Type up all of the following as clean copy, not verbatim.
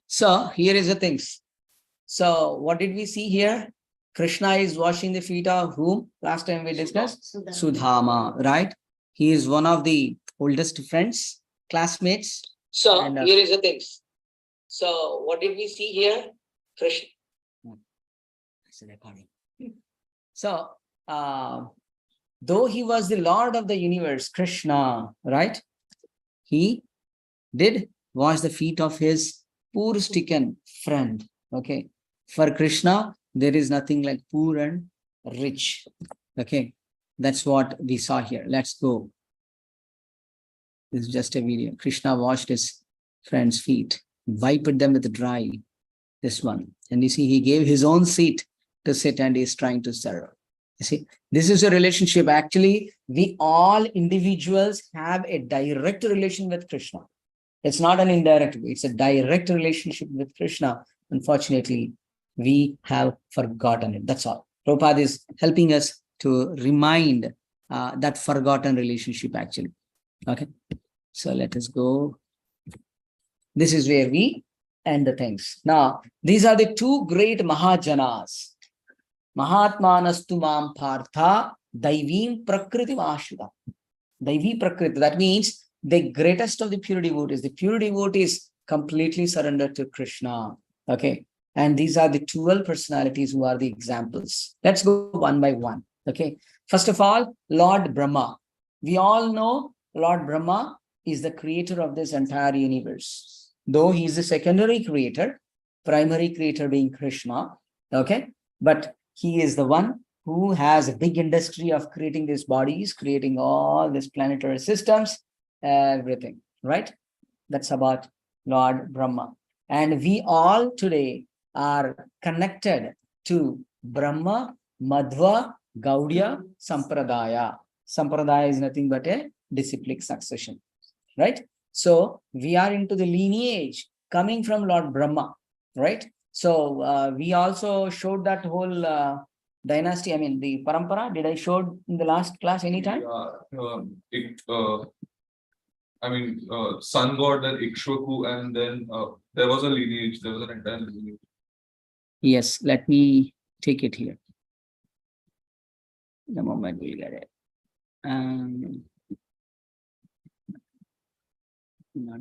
So here is the things. So what did we see here? Krishna is washing the feet of whom? Last time we discussed Sudama, right? He is one of the oldest friends, classmates. So here is the things. So what did we see here? Krishna. So though he was the Lord of the universe, Krishna, right? He did wash the feet of his poor stricken friend. Okay. For Krishna, there is nothing like poor and rich. Okay. That's what we saw here. Let's go. This is just a video. Krishna washed his friend's feet, wiped them with dry. This one. And you see, he gave his own seat to sit and he's trying to serve. You see, this is a relationship. Actually, we all individuals have a direct relation with Krishna. It's not an indirect way. It's a direct relationship with Krishna. Unfortunately, we have forgotten it. That's all. Prabhupada is helping us to remind that forgotten relationship actually. Okay. So let us go. This is where we end the things. Now, these are the two great Mahajanas. Mahatmanastu mam partha daivim prakriti ashrita. Daivi prakriti. That means the greatest of the pure devotees. The pure devotees completely surrendered to Krishna. Okay. And these are the 12 personalities who are the examples. Let's go one by one. Okay. First of all, Lord Brahma. We all know Lord Brahma is the creator of this entire universe. Though he is the secondary creator, primary creator being Krishna. Okay. But he is the one who has a big industry of creating these bodies, creating all these planetary systems, everything, right? That's about Lord Brahma. And we all today are connected to Brahma, Madhva, Gaudiya, Sampradaya. Sampradaya is nothing but a disciplic succession, right? So we are into the lineage coming from Lord Brahma, right? So we also showed that whole dynasty, I mean the parampara. Did I show in the last class anytime? Sun god, then Ikshvaku, and then there was a lineage, there was an entire lineage. Yes, let me take it here. The moment we'll get it. Not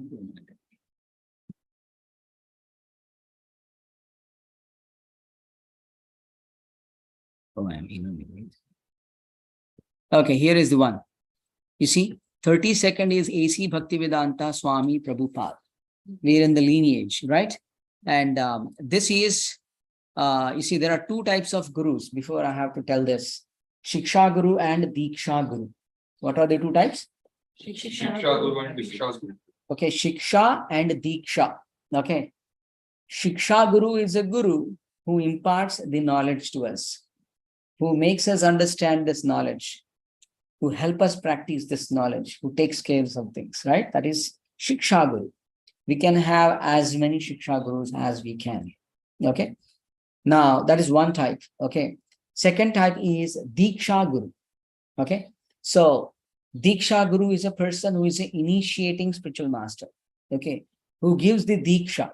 doing it. Oh, I'm in. Okay, here is the one. You see, 32nd is A.C. Bhaktivedanta Swami Prabhupada. We're in the lineage, right? And this is, you see, there are two types of gurus. Before I have to tell this, Shiksha Guru and Diksha Guru. What are the two types? Shiksha Guru and Diksha Guru. Okay, Shiksha and Diksha. Okay. Shiksha Guru is a guru who imparts the knowledge to us, who makes us understand this knowledge, who help us practice this knowledge, who takes care of things, right? That is Shiksha Guru. We can have as many Shiksha Gurus as we can. Okay. Now, that is one type. Okay. Second type is Diksha Guru. Okay. So, Diksha Guru is a person who is an initiating spiritual master. Okay. Who gives the Diksha.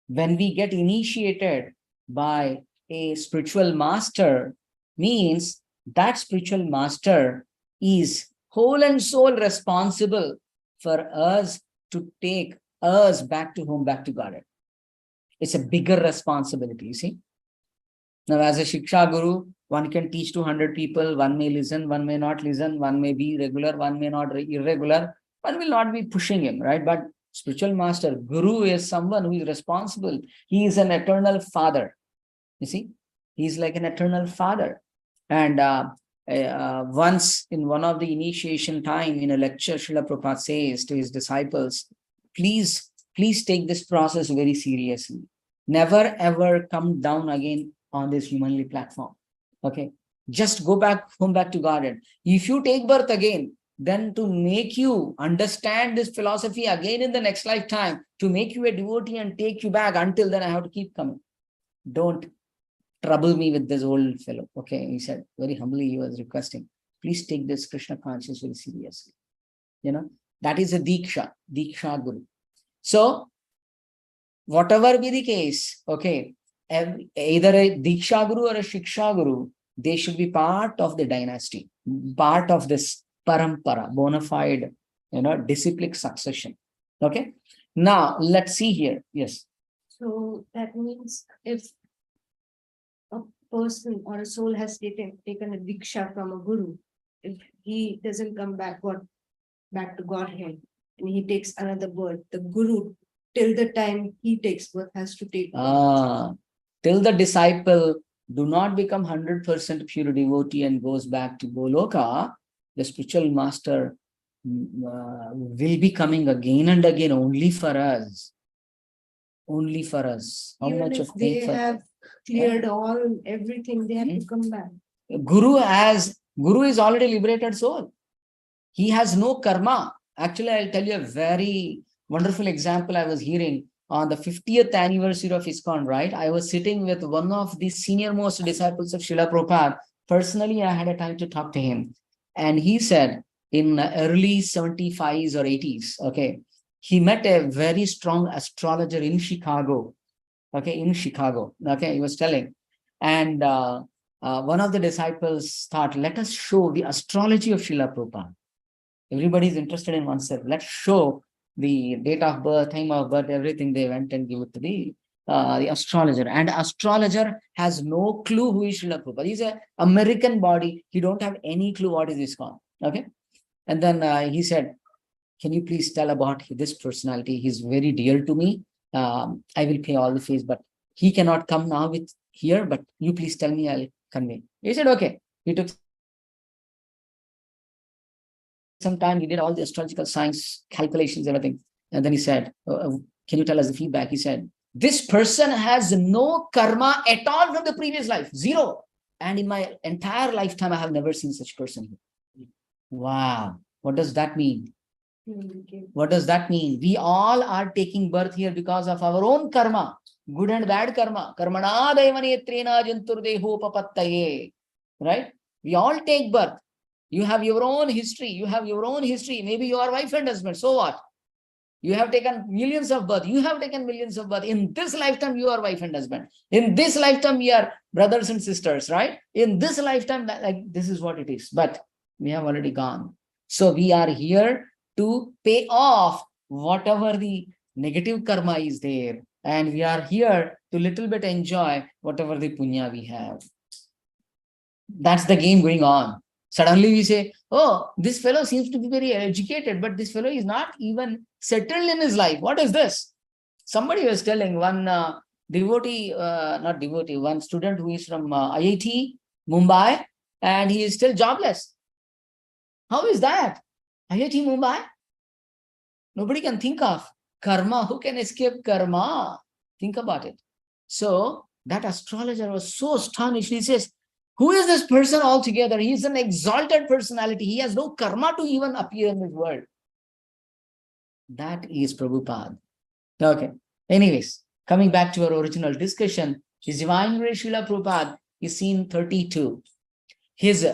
When we get initiated by a spiritual master, means that spiritual master is whole and soul responsible for us to take us back to home, back to Godhead. It's a bigger responsibility, you see. Now, as a Shiksha Guru, one can teach to 100 people, one may listen, one may not listen, one may be regular, one may not be irregular, one will not be pushing him, right? But spiritual master, Guru is someone who is responsible. He is an eternal father, you see. He's like an eternal father. And once in one of the initiation time in a lecture, Srila Prabhupada says to his disciples, please take this process very seriously. Never ever come down again on this humanly platform. Okay. Just go back home, back to Godhead. If you take birth again, then to make you understand this philosophy again in the next lifetime, to make you a devotee and take you back, until then I have to keep coming. Don't trouble me with this old fellow. Okay, he said, very humbly he was requesting, please take this Krishna consciousness very seriously. You know, that is a Diksha Guru. So, whatever be the case, okay, either a Diksha Guru or a Shiksha Guru, they should be part of the dynasty, part of this parampara, bona fide, disciplic succession. Okay. Now, let's see here. Yes. So that means if a person or a soul has taken a diksha from a guru, if he doesn't come back to Godhead and he takes another birth, the guru till the time he takes birth has to take birth. Till the disciple do not become 100% pure devotee and goes back to Goloka, the spiritual master will be coming again and again only for us. Only for us. How Even much if of they pain for have cleared everything, they have to come back. Guru is already liberated soul. He has no karma. Actually, I'll tell you a very wonderful example I was hearing on the 50th anniversary of ISKCON, right? I was sitting with one of the senior most disciples of Srila Prabhupada. Personally, I had a time to talk to him. And he said in early 75s or 80s, okay, he met a very strong astrologer in Chicago. Okay, in Chicago. Okay, he was telling. And one of the disciples thought, let us show the astrology of Srila Prabhupada. Everybody is interested in oneself. Let's show the date of birth, time of birth, everything. They went and give it to the astrologer. And astrologer has no clue who is Srila Prabhupada. He's an American body. He don't have any clue what is ISKCON. Okay. And then he said, can you please tell about this personality? He's very dear to me. I will pay all the fees, but he cannot come now with here, but you please tell me, I'll convey. He said, okay. He took some time, he did all the astrological science calculations, everything. And then he said, can you tell us the feedback? He said, this person has no karma at all from the previous life, zero. And in my entire lifetime, I have never seen such person. Wow. What does that mean? What does that mean? We all are taking birth here because of our own karma, good and bad karma. Karmana devanetrena janturdeho papattaye. Right? We all take birth. You have your own history. You have your own history. Maybe you are wife and husband. So what? You have taken millions of birth. You have taken millions of birth. In this lifetime, you are wife and husband. In this lifetime, we are brothers and sisters, right? In this lifetime, like this is what it is. But we have already gone. So we are here to pay off whatever the negative karma is there. And we are here to little bit enjoy whatever the punya we have. That's the game going on. Suddenly we say, oh, this fellow seems to be very educated, but this fellow is not even settled in his life. What is this? Somebody was telling one devotee, not devotee, one student who is from IIT, Mumbai, and he is still jobless. How is that? IIT Mumbai? Nobody can think of karma. Who can escape karma? Think about it. So that astrologer was so astonished. He says, who is this person altogether? He is an exalted personality. He has no karma to even appear in this world. That is Prabhupada. Okay. Anyways, coming back to our original discussion, His Divine Grace Srila Prabhupada is seen 32. His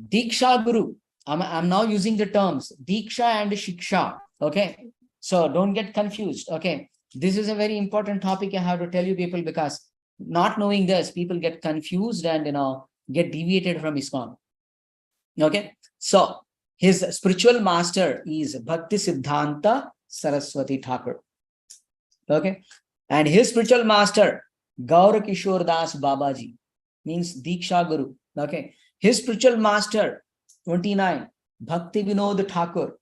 Diksha Guru, I'm now using the terms Diksha and Shiksha. Okay. So don't get confused. Okay. This is a very important topic I have to tell you people, because not knowing this, people get confused and, get deviated from ISKCON. Okay. So his spiritual master is Bhakti Siddhanta Saraswati Thakur. Okay. And his spiritual master, Gaura Kishore Das Babaji, means Diksha Guru. Okay. His spiritual master, 29, Bhakti Vinod Thakur.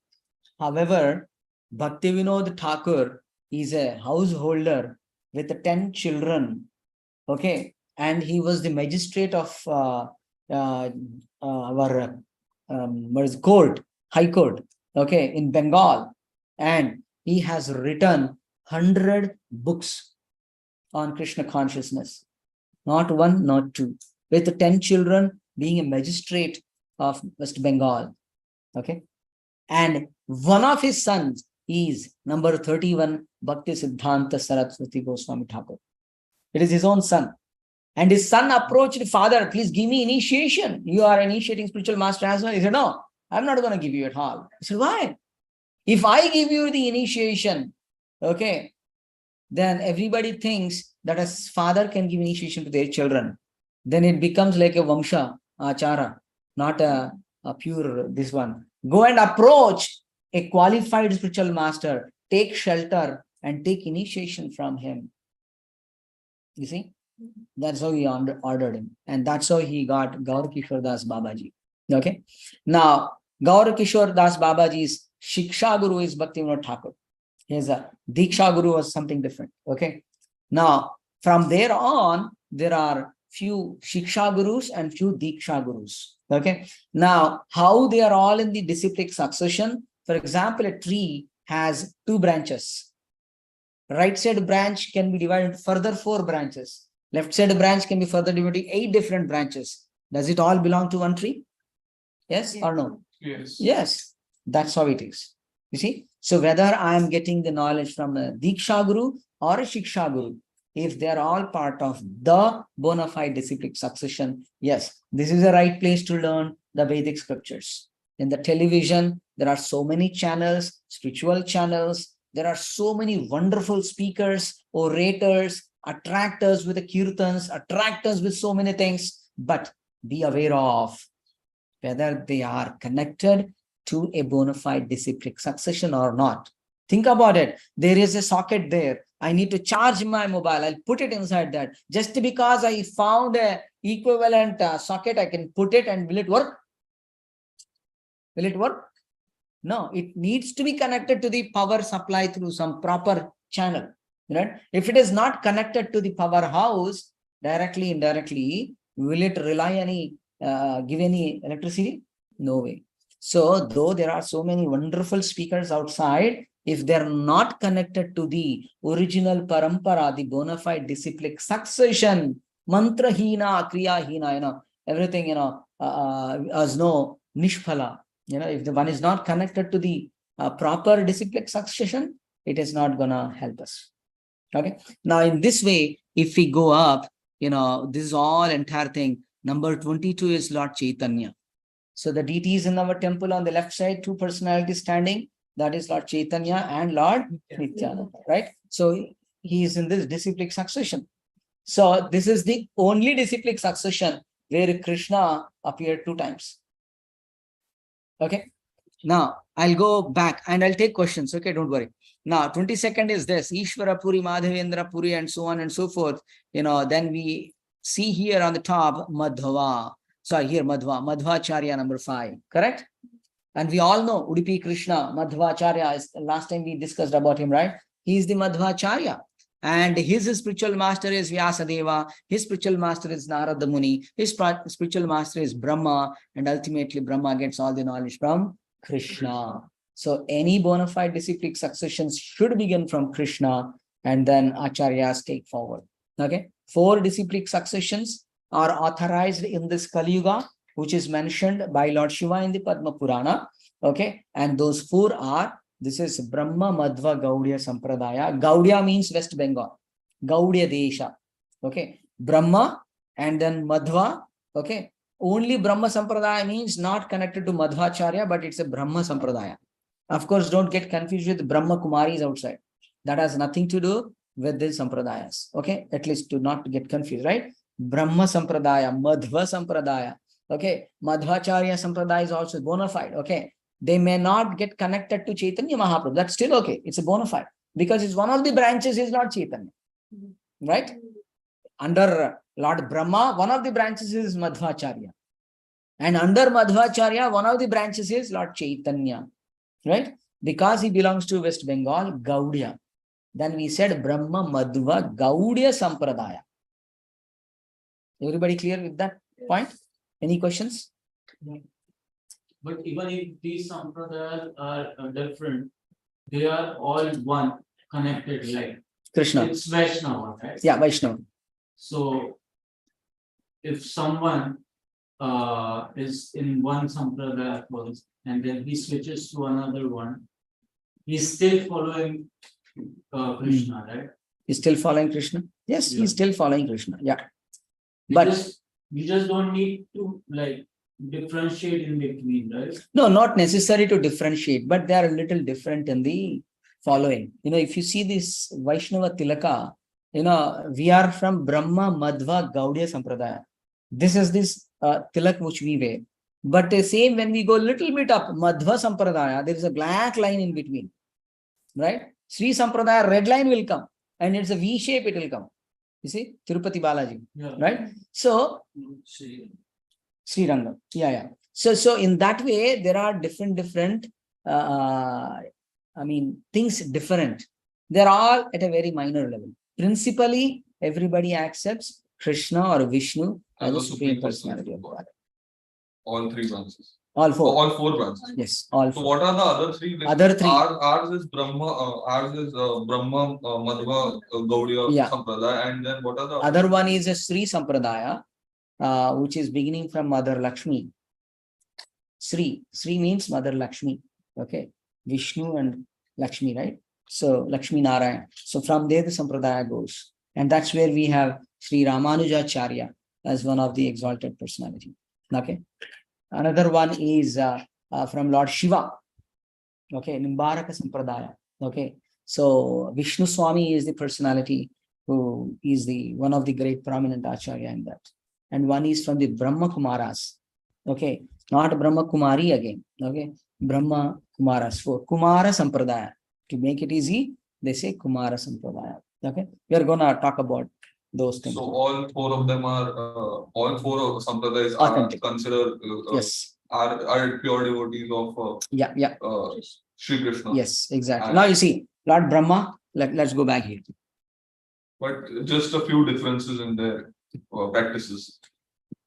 However, Bhakti Vinod Thakur is a householder with 10 children. Okay. And he was the magistrate of our court, High Court, okay, in Bengal. And he has written 100 books on Krishna consciousness. Not one, not two. With 10 children, being a magistrate of West Bengal. Okay. And one of his sons is number 31, Bhakti Siddhanta Saraswati Goswami Thakur. It is his own son. And his son approached father, please give me initiation. You are initiating spiritual master as well. He said, no, I'm not going to give you at all. He said, why? If I give you the initiation, okay, then everybody thinks that a father can give initiation to their children. Then it becomes like a Vamsha Achara, not a pure this one. Go and approach a qualified spiritual master, take shelter and take initiation from him. You see, that's how he ordered him. And that's how he got Gaur Kishore Das Babaji. Okay. Now, Gaur Kishore Das Babaji's Shiksha Guru is Bhaktivinoda Thakur. His Diksha Guru was something different. Okay. Now, from there on, there are few Shiksha Gurus and few Diksha Gurus. Okay. Now, how they are all in the disciplic succession. For example, a tree has 2 branches. Right side branch can be divided into further 4 branches. Left side branch can be further divided into 8 different branches. Does it all belong to one tree? Yes or no? Yes. Yes. That's how it is. You see? So whether I am getting the knowledge from a Diksha Guru or a Shiksha Guru, if they are all part of the bona fide disciplic succession, yes, this is the right place to learn the Vedic scriptures. In the television, there are so many channels, spiritual channels. There are so many wonderful speakers, orators, attractors with the kirtans, attractors with so many things. But be aware of whether they are connected to a bona fide disciplic succession or not. Think about it. There is a socket there. I need to charge my mobile. I'll put it inside that. Just because I found a equivalent socket, I can put it and will it work? Will it work? No, it needs to be connected to the power supply through some proper channel. Right? If it is not connected to the powerhouse directly, indirectly, will it rely any give any electricity? No way. So, though there are so many wonderful speakers outside, if they're not connected to the original parampara, the bona fide disciplic succession, mantra hina, kriya hina, everything, as no nishphala. If the one is not connected to the proper disciplic succession, it is not gonna help us. Okay. Now, in this way, if we go up, this is all entire thing. Number 22 is Lord Chaitanya. So the deities in our temple on the left side, 2 personalities standing, that is Lord Chaitanya and Lord Nityananda, right? So he is in this disciplic succession. So this is the only disciplic succession where Krishna appeared 2 times. Okay. Now I'll go back and I'll take questions. Okay, don't worry. Now 22nd is this Ishvara Puri, Madhavendra Puri, and so on and so forth. Then we see here on the top Madhva. Sorry, here Madhvacharya number 5. Correct? And we all know Udupi Krishna, Madhvacharya is last time we discussed about him, right? He is the Madhvacharya. And his spiritual master is Vyasadeva. His spiritual master is Narada Muni. His spiritual master is Brahma. And ultimately, Brahma gets all the knowledge from Krishna. So any bona fide disciplic successions should begin from Krishna and then Acharyas take forward. Okay. 4 disciplic successions are authorized in this Kali Yuga, which is mentioned by Lord Shiva in the Padma Purana. Okay. And those 4 are, this is Brahma Madhva Gaudiya Sampradaya. Gaudiya means West Bengal. Gaudiya Desha. Okay. Brahma and then Madhva. Okay. Only Brahma Sampradaya means not connected to Madhvacharya, but it's a Brahma Sampradaya. Of course, don't get confused with Brahma Kumaris outside. That has nothing to do with the Sampradayas. Okay. At least to not get confused, right? Brahma Sampradaya, Madhva Sampradaya. Okay. Madhvacharya Sampradaya is also bona fide. Okay. They may not get connected to Chaitanya Mahaprabhu. That's still okay. It's a bona fide because it's one of the branches is Lord Chaitanya. Right? Under Lord Brahma, one of the branches is Madhvacharya. And under Madhvacharya, one of the branches is Lord Chaitanya. Right? Because he belongs to West Bengal, Gaudiya. Then we said Brahma Madhva Gaudiya Sampradaya. Everybody clear with that point? Any questions? But even if these sampradayas are different, they are all one, connected, like Krishna. it's Vaishnava, right? Yeah, Vaishnava. So if someone is in one sampradaya first and then he switches to another one, he's still following Krishna, right? He's still following Krishna? Yes, Yeah. he's still following Krishna. Yeah. We just don't need to like differentiate in between, right? No, not necessary to differentiate, but they are a little different in the following. If you see this Vaishnava Tilaka, we are from Brahma Madhva Gaudiya Sampradaya. This is this tilak which we wear. But the same when we go a little bit up, Madhva Sampradaya, there is a black line in between. Right? Sri Sampradaya, red line will come. And it's a V shape, it will come. You see? Tirupati Balaji. Yeah. Right? So, Sri Rangam. Yeah. So in that way, there are different things different. They're all at a very minor level. Principally, everybody accepts Krishna or Vishnu as a supreme personality of God. All three branches. All four. All four branches. Yes, all So four. what are the other three? Like, Other three. Ours is Brahma, Madhva, Gaudiya, Yeah. Sampradaya, and then what are the Other one is a Sri Sampradaya, which is beginning from Mother Lakshmi. Sri means Mother Lakshmi. Okay, Vishnu and Lakshmi, right? So Lakshmi Narayan. So from there the Sampradaya goes, and that's where we have Sri Ramanujacharya as one of the exalted personality. Okay, another one is from Lord Shiva. Okay, Nimbaraka Sampradaya. Okay, so Vishnu Swami is the personality who is the one of the great prominent acharya in that, and one is from the Brahma Kumaras. Okay, not Brahma Kumari again. Okay, Brahma Kumaras for Kumara Sampradaya. To make it easy, they say Kumara Sampradaya. Okay, we are gonna talk about those things. So all four of them are all four of Sampradayas Authentic. are considered Yes. are pure devotees of Yeah. Sri Krishna. Yes, exactly. And Now you see, Lord Brahma. Let's go back here. But just a few differences in their practices.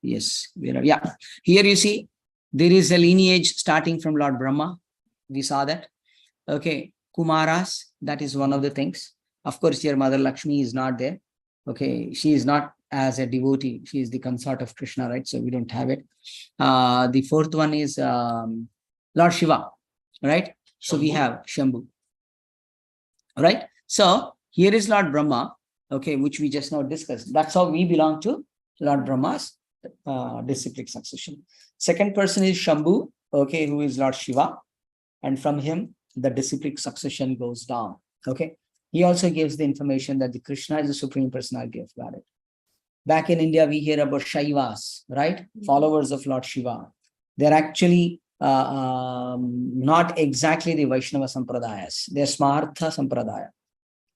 Yes, yeah. Here you see, there is a lineage starting from Lord Brahma. We saw that. Okay, Kumaras, that is one of the things. Of course, here Mother Lakshmi is not there. Okay, she is not as a devotee. She is the consort of Krishna, right? So we don't have it. The fourth one is Lord Shiva, right? So we have Shambhu. Right? So here is Lord Brahma, okay, which we just now discussed. That's how we belong to Lord Brahma's disciplic succession. Second person is Shambhu, okay, who is Lord Shiva, and from him the disciplic succession goes down. Okay, he also gives the information that the Krishna is the supreme personality of Godhead. Back in India, we hear about Shaivas, right? Followers of Lord Shiva. They're actually not exactly the Vaishnava Sampradayas. They're Smartha Sampradaya.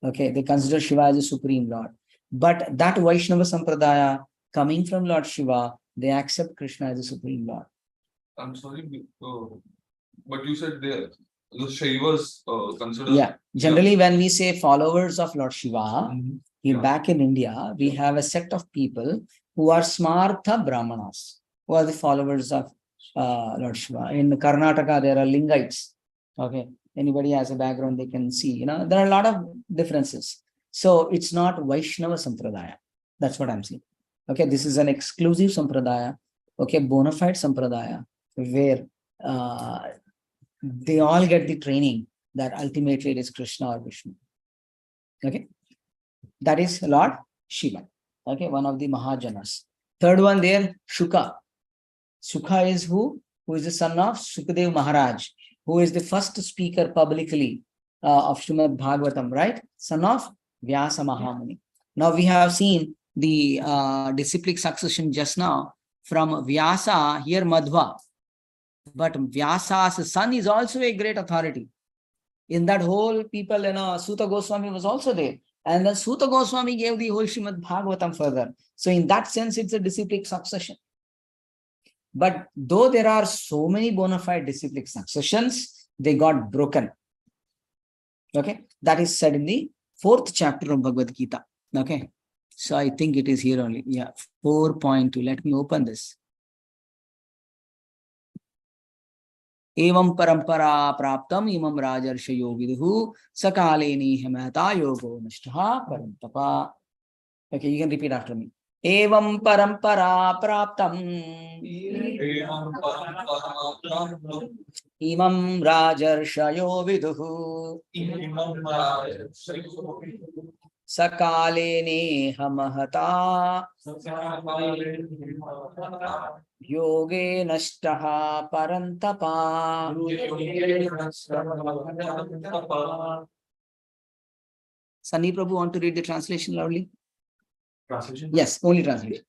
Okay, they consider Shiva as a supreme Lord. But that Vaishnava Sampradaya coming from Lord Shiva, they accept Krishna as a supreme Lord. I'm sorry, but you said the Shaivas consider. Yeah, generally when we say followers of Lord Shiva, here back in India, we have a set of people who are Smartha Brahmanas, who are the followers of Lord Shiva. In Karnataka, there are Lingites. Okay, anybody has a background, they can see. There are a lot of differences. So it's not Vaishnava Sampradaya. That's what I'm saying. Okay, this is an exclusive Sampradaya. Okay, bona fide Sampradaya, where they all get the training that ultimately it is Krishna or Vishnu. Okay, that is Lord Shiva. Okay, one of the Mahajanas. Third one there, Shuka. Sukha is who? Who is the son of Sukadev Maharaj, who is the first speaker publicly of Srimad Bhagavatam, right? Son of Vyasa Mahamuni. Now we have seen the disciplic succession just now from Vyasa, here Madhva. But Vyasa's son is also a great authority. In that whole people, Suta Goswami was also there. And then Suta Goswami gave the whole Srimad Bhagavatam further. So in that sense, it's a disciplic succession. But though there are so many bona fide disciplic successions, they got broken. Okay, that is said in the 4th chapter of Bhagavad Gita. Okay, so I think it is here only. Yeah, 4.2. Let me open this. Evam parampara praptam imam rajarshayo vidhu sakaleni hemata yogo nishtaha parantapa. Okay, you can repeat after me. Evam parampara praptam imam rajarshayo vidhu sakaleni hamahata yoge nashtaha parantapa. Sunny Prabhu, want to read the translation loudly? Translation? Yes, only translation.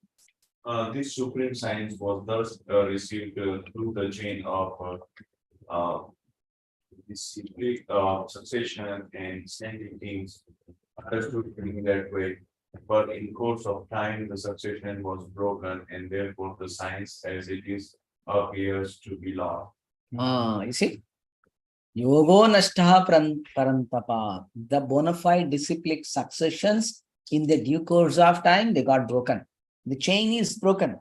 This supreme science was thus received through the chain of disciplic succession and standing things understood in that way. But in course of time, the succession was broken, and therefore the science as it is appears to be lost. You see, yogo nashtaha parantapa. The bona fide disciplic successions in the due course of time, they got broken. The chain is broken.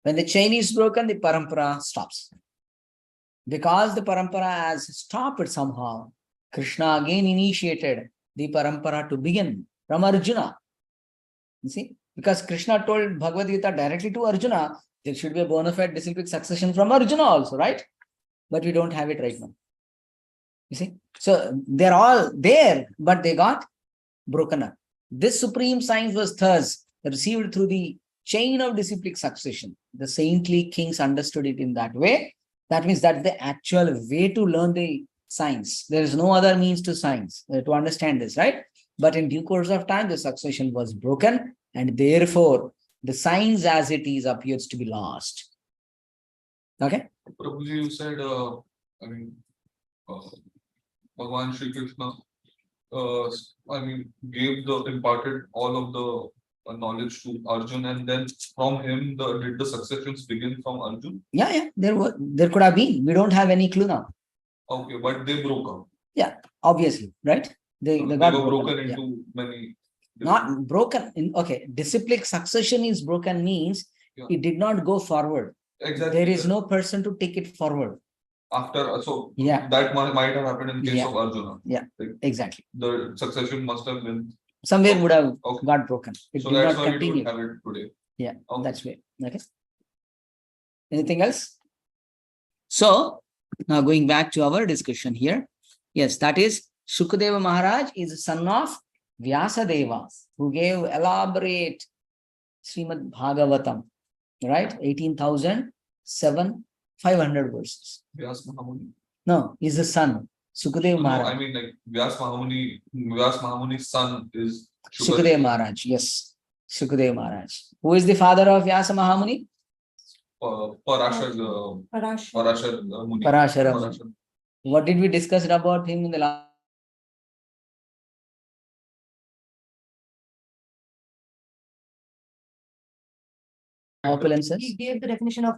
When the chain is broken, the parampara stops. Because the parampara has stopped somehow, Krishna again initiated the parampara to begin from Arjuna. You see, because Krishna told Bhagavad Gita directly to Arjuna, there should be a bona fide disciplic succession from Arjuna also, right? But we don't have it right now. You see, so they're all there, but they got broken up. This supreme science was thus received through the chain of disciplic succession. The saintly kings understood it in that way. That means that's the actual way to learn the science. There is no other means to science to understand this, right? But in due course of time, the succession was broken, and therefore the science as it is appears to be lost. Okay? Prabhuji, you said, I mean, Bhagavan Shri Krishna, imparted all of the knowledge to Arjun, and then from him, did the successions begin from Arjun? Yeah, there could have been. We don't have any clue now. Okay, but they broke up. Yeah, obviously, right? They They got were broken up, yeah. into many. Not broken. Okay, disciplic succession is broken means Yeah. it did not go forward. Exactly. There is no person to take it forward. After, so Yeah. that might have happened in case Yeah. of Arjuna. Yeah. Like, Exactly. the succession must have been. Somewhere would have Okay. got broken. It So did that's not why we continue. don't have it today. Yeah, Okay. that's way. Okay. Anything else? So now going back to our discussion here. Yes, that is Shukadeva Maharaj is the son of Vyasadeva, who gave elaborate Srimad Bhagavatam, right? 18,500 verses. Vyas Mahamuni. No, he's the son, Sukadeva No, Maharaj. I mean, like Vyas Mahamuni's son is Sukadeva Maharaj, yes. Sukadeva Maharaj. Who is the father of Vyasa Mahamuni? Parashar Muni. Parashara Muni. What did we discuss about him in the last? Opulences? He gave the definition of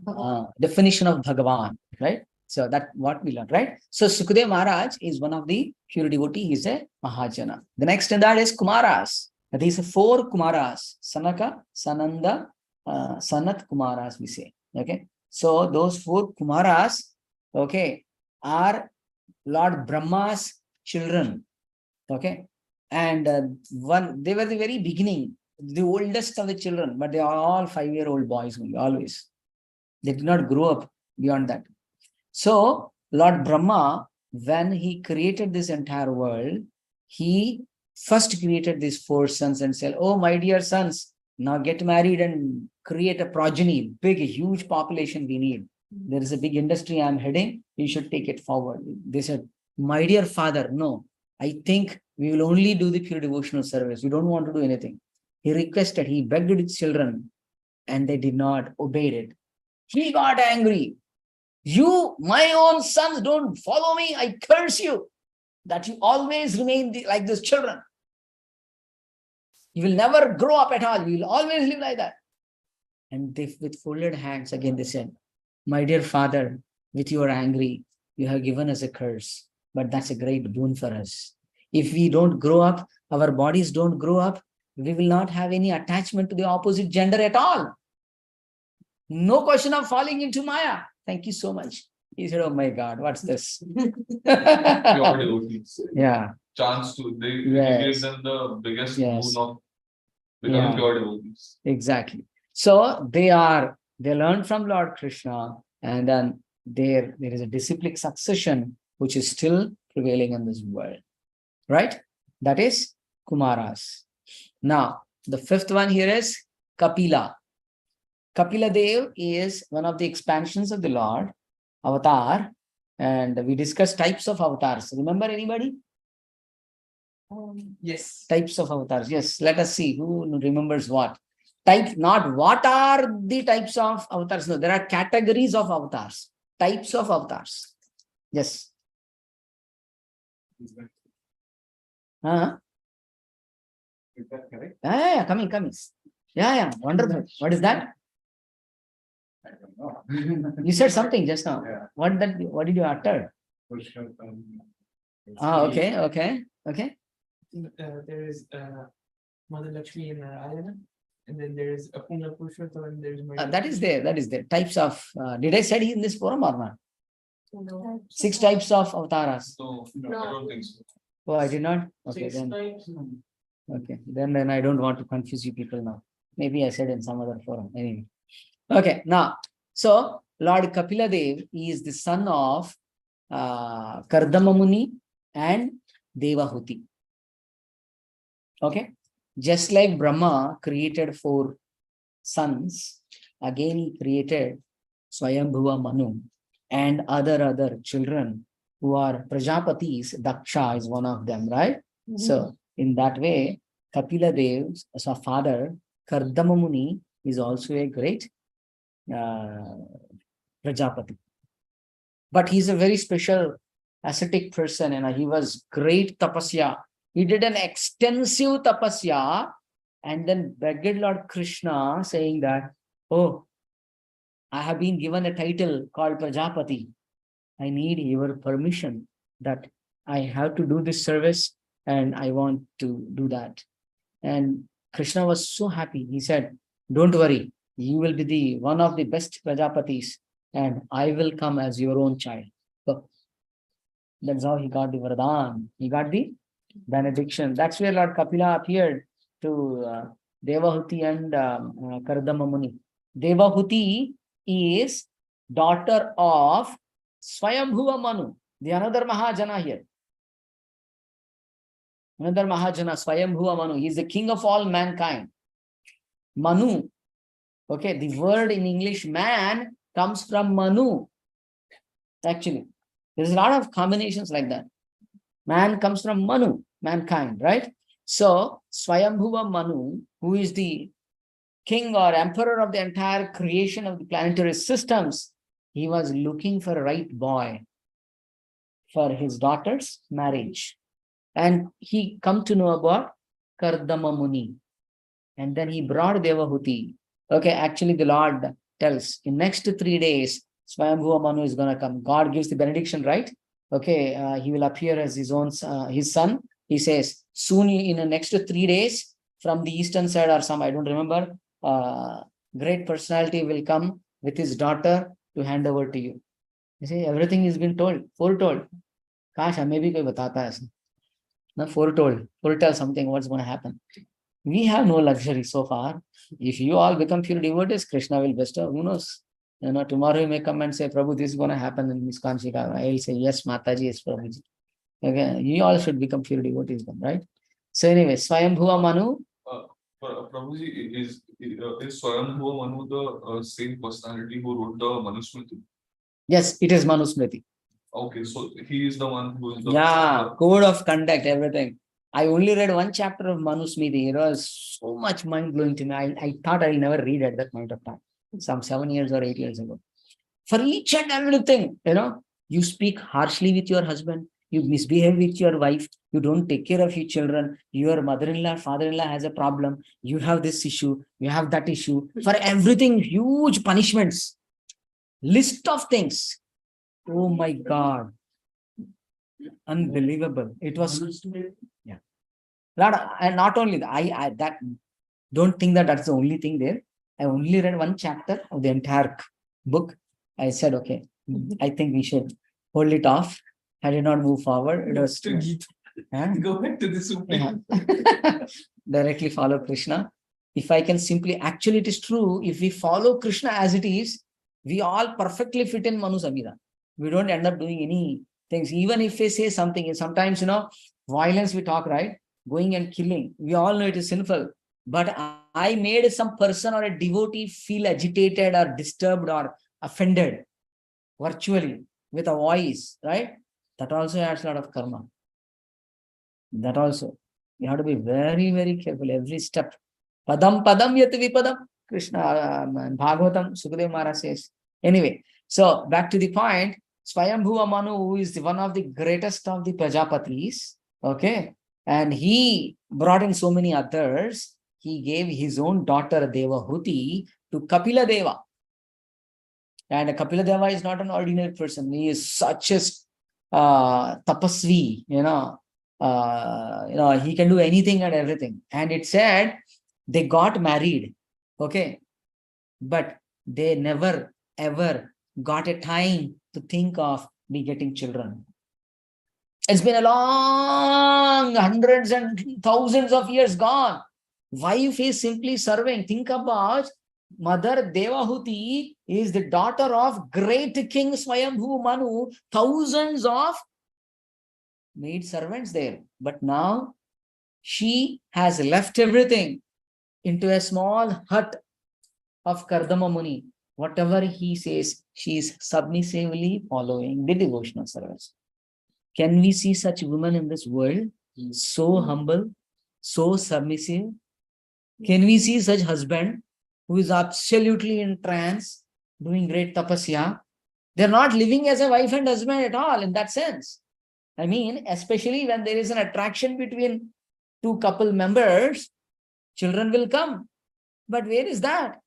Definition of Bhagavan, right? So that's what we learned, right? So Sukadeva Maharaj is one of the pure devotee. He's a Mahajana. The next in that is Kumaras. These are 4 Kumaras. Sanaka, Sananda, Sanat Kumaras, we say. Okay. So those 4 Kumaras, okay, are Lord Brahma's children. Okay. And they were the very beginning, the oldest of the children, but they are all 5-year-old boys only, always. They did not grow up beyond that. So Lord Brahma, when he created this entire world, he first created these 4 sons and said, oh, my dear sons, now get married and create a progeny, big, huge population we need. There is a big industry I'm heading, you should take it forward. They said, my dear father, no, I think we will only do the pure devotional service. We don't want to do anything. He requested, he begged his children, and they did not obey it. He got angry. You, my own sons, don't follow me. I curse you that you always remain like these children. You will never grow up at all. You will always live like that. And they, with folded hands, again they said, my dear father, with your angry, you have given us a curse, but that's a great boon for us. If we don't grow up, our bodies don't grow up, we will not have any attachment to the opposite gender at all. No question of falling into Maya. Thank you so much. He said, oh my God, what's this? Pure devotees. Yeah. Chance to, they Yes. gave them the biggest Yes. boon of becoming Yeah. pure devotees. Exactly. So they learn from Lord Krishna, and then there is a disciplic succession which is still prevailing in this world. Right? That is Kumaras. Now, the 5th one here is Kapila. Kapila Dev is one of the expansions of the Lord, avatar, and we discussed types of avatars. Remember anybody? Yes. Types of avatars. Yes, let us see who remembers what. Type, not what are the types of avatars. No, there are categories of avatars. Types of avatars. Yes. Huh? Is that correct? Yeah, coming. Yeah, wonderful. What is that? I don't know. You said something just now. Yeah. What did you utter? Okay. There is Mother Lakshmi and Narayana, and then there is Apuna Purushottam, and there is That is there. Types of, did I study in this forum or not? No. 6 types of avatars. So, No. I don't think so. Oh, I did not? Okay, Six then. times. Okay, then I don't want to confuse you people now. Maybe I said in some other forum. Anyway. Okay, now, so Lord Kapila Dev is the son of Kardama Muni and Devahuti. Okay, just like Brahma created 4 sons, again he created Swayambhuva Manu and other children who are Prajapatis. Daksha is one of them, right? So in that way, Kapila Dev's father, Kardama Muni, is also a great Prajapati. But he's a very special ascetic person, and he was great tapasya. He did an extensive tapasya and then begged Lord Krishna, saying that, oh, I have been given a title called Prajapati. I need your permission that I have to do this service and I want to do that. And Krishna was so happy. He said, don't worry, you will be the one of the best Prajapatis and I will come as your own child. So that's how he got the Vardhan. He got the benediction. That's where Lord Kapila appeared to Devahuti and Kardama Muni. Devahuti is daughter of Swayambhuva Manu, the another Mahajana here. Another Mahajana, Swayambhuva Manu. He is the king of all mankind. Manu. Okay, the word in English man comes from Manu. Actually, there's a lot of combinations like that. Man comes from Manu, mankind, right? So, Swayambhuva Manu, who is the king or emperor of the entire creation of the planetary systems, he was looking for a right boy for his daughter's marriage. And he come to know about Kardama Muni. And then he brought Devahuti. Okay, actually the Lord tells, in next 3 days, Swayambhuva Manu is going to come. God gives the benediction, right? Okay, he will appear as his own, his son. He says, soon in the next 3 days, from the eastern side or some, I don't remember, great personality will come with his daughter to hand over to you. You see, everything has been told, foretold. Kash, maybe koi batata hai aisa. Not foretold, foretell something, what's going to happen. We have no luxury so far. If you all become pure devotees, Krishna will bestow. Who knows? Tomorrow you may come and say, Prabhu, this is going to happen in ISKCON Chicago. I will say, yes, Mataji, yes, Prabhuji. Okay, you all should become pure devotees then, right? So anyway, Swayambhuva Manu. Prabhuji, is Swayambhuva Manu the same personality who wrote the Manusmriti? Yes, it is Manusmriti. Okay, so he is the one who is the Code of conduct, everything. I only read 1 chapter of Manusmriti. It was so much mind-blowing to me. I thought I'll never read at that point of time, some 7 years or 8 years ago. For each and everything, you speak harshly with your husband, you misbehave with your wife, you don't take care of your children, your mother-in-law, father-in-law has a problem, you have this issue, you have that issue. For everything, huge punishments. List of things. Oh my God. Unbelievable. It was, yeah. And not only that, I that don't think that that's the only thing there. I only read 1 chapter of the entire book. I said, okay, I think we should hold it off. I did not move forward. It was Go back to the Supreme. Directly follow Krishna. If I can simply, actually it is true, if we follow Krishna as it is, we all perfectly fit in Manu Samhita. We don't end up doing any things. Even if we say something, sometimes, violence we talk, right? Going and killing. We all know it is sinful. But I made some person or a devotee feel agitated or disturbed or offended virtually with a voice, right? That also adds a lot of karma. That also. You have to be very, very careful every step. Padam padam yat vipadam. Krishna, Bhagavatam, Sukadeva Maharaj says. Anyway, so back to the point. Swayambhuva Manu, who is one of the greatest of the Prajapatis, okay, and he brought in so many others. He gave his own daughter Devahuti to Kapila Deva. And Kapila Deva is not an ordinary person. He is such a tapasvi, he can do anything and everything. And it said they got married, okay, but they never ever got a time to think of begetting children. It's been a long hundreds and thousands of years gone. Wife is simply serving. Think about Mother Devahuti is the daughter of great King Swayambhu Manu, thousands of maid servants there. But now she has left everything into a small hut of Kardama Muni. Whatever he says, she is submissively following the devotional service. Can we see such women in this world? So humble, so submissive. Can we see such husband who is absolutely in trance, doing great tapasya? They're not living as a wife and husband at all in that sense. I mean, especially when there is an attraction between two couple members, children will come. But where is that?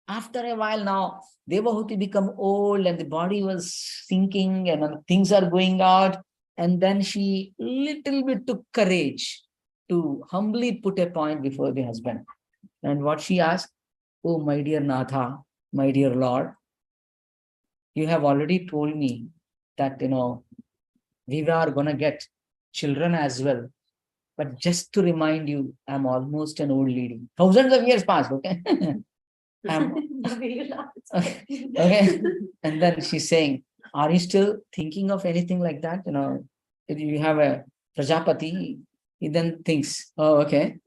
After a while now, Devahuti become old and the body was sinking and things are going out. And then she little bit took courage to humbly put a point before the husband. And what she asked, oh, my dear Natha, my dear Lord, you have already told me that, we are going to get children as well. But just to remind you, I'm almost an old lady. Thousands of years passed, okay? Okay. And then she's saying, are you still thinking of anything like that? If you have a Prajapati, he then thinks, oh, okay,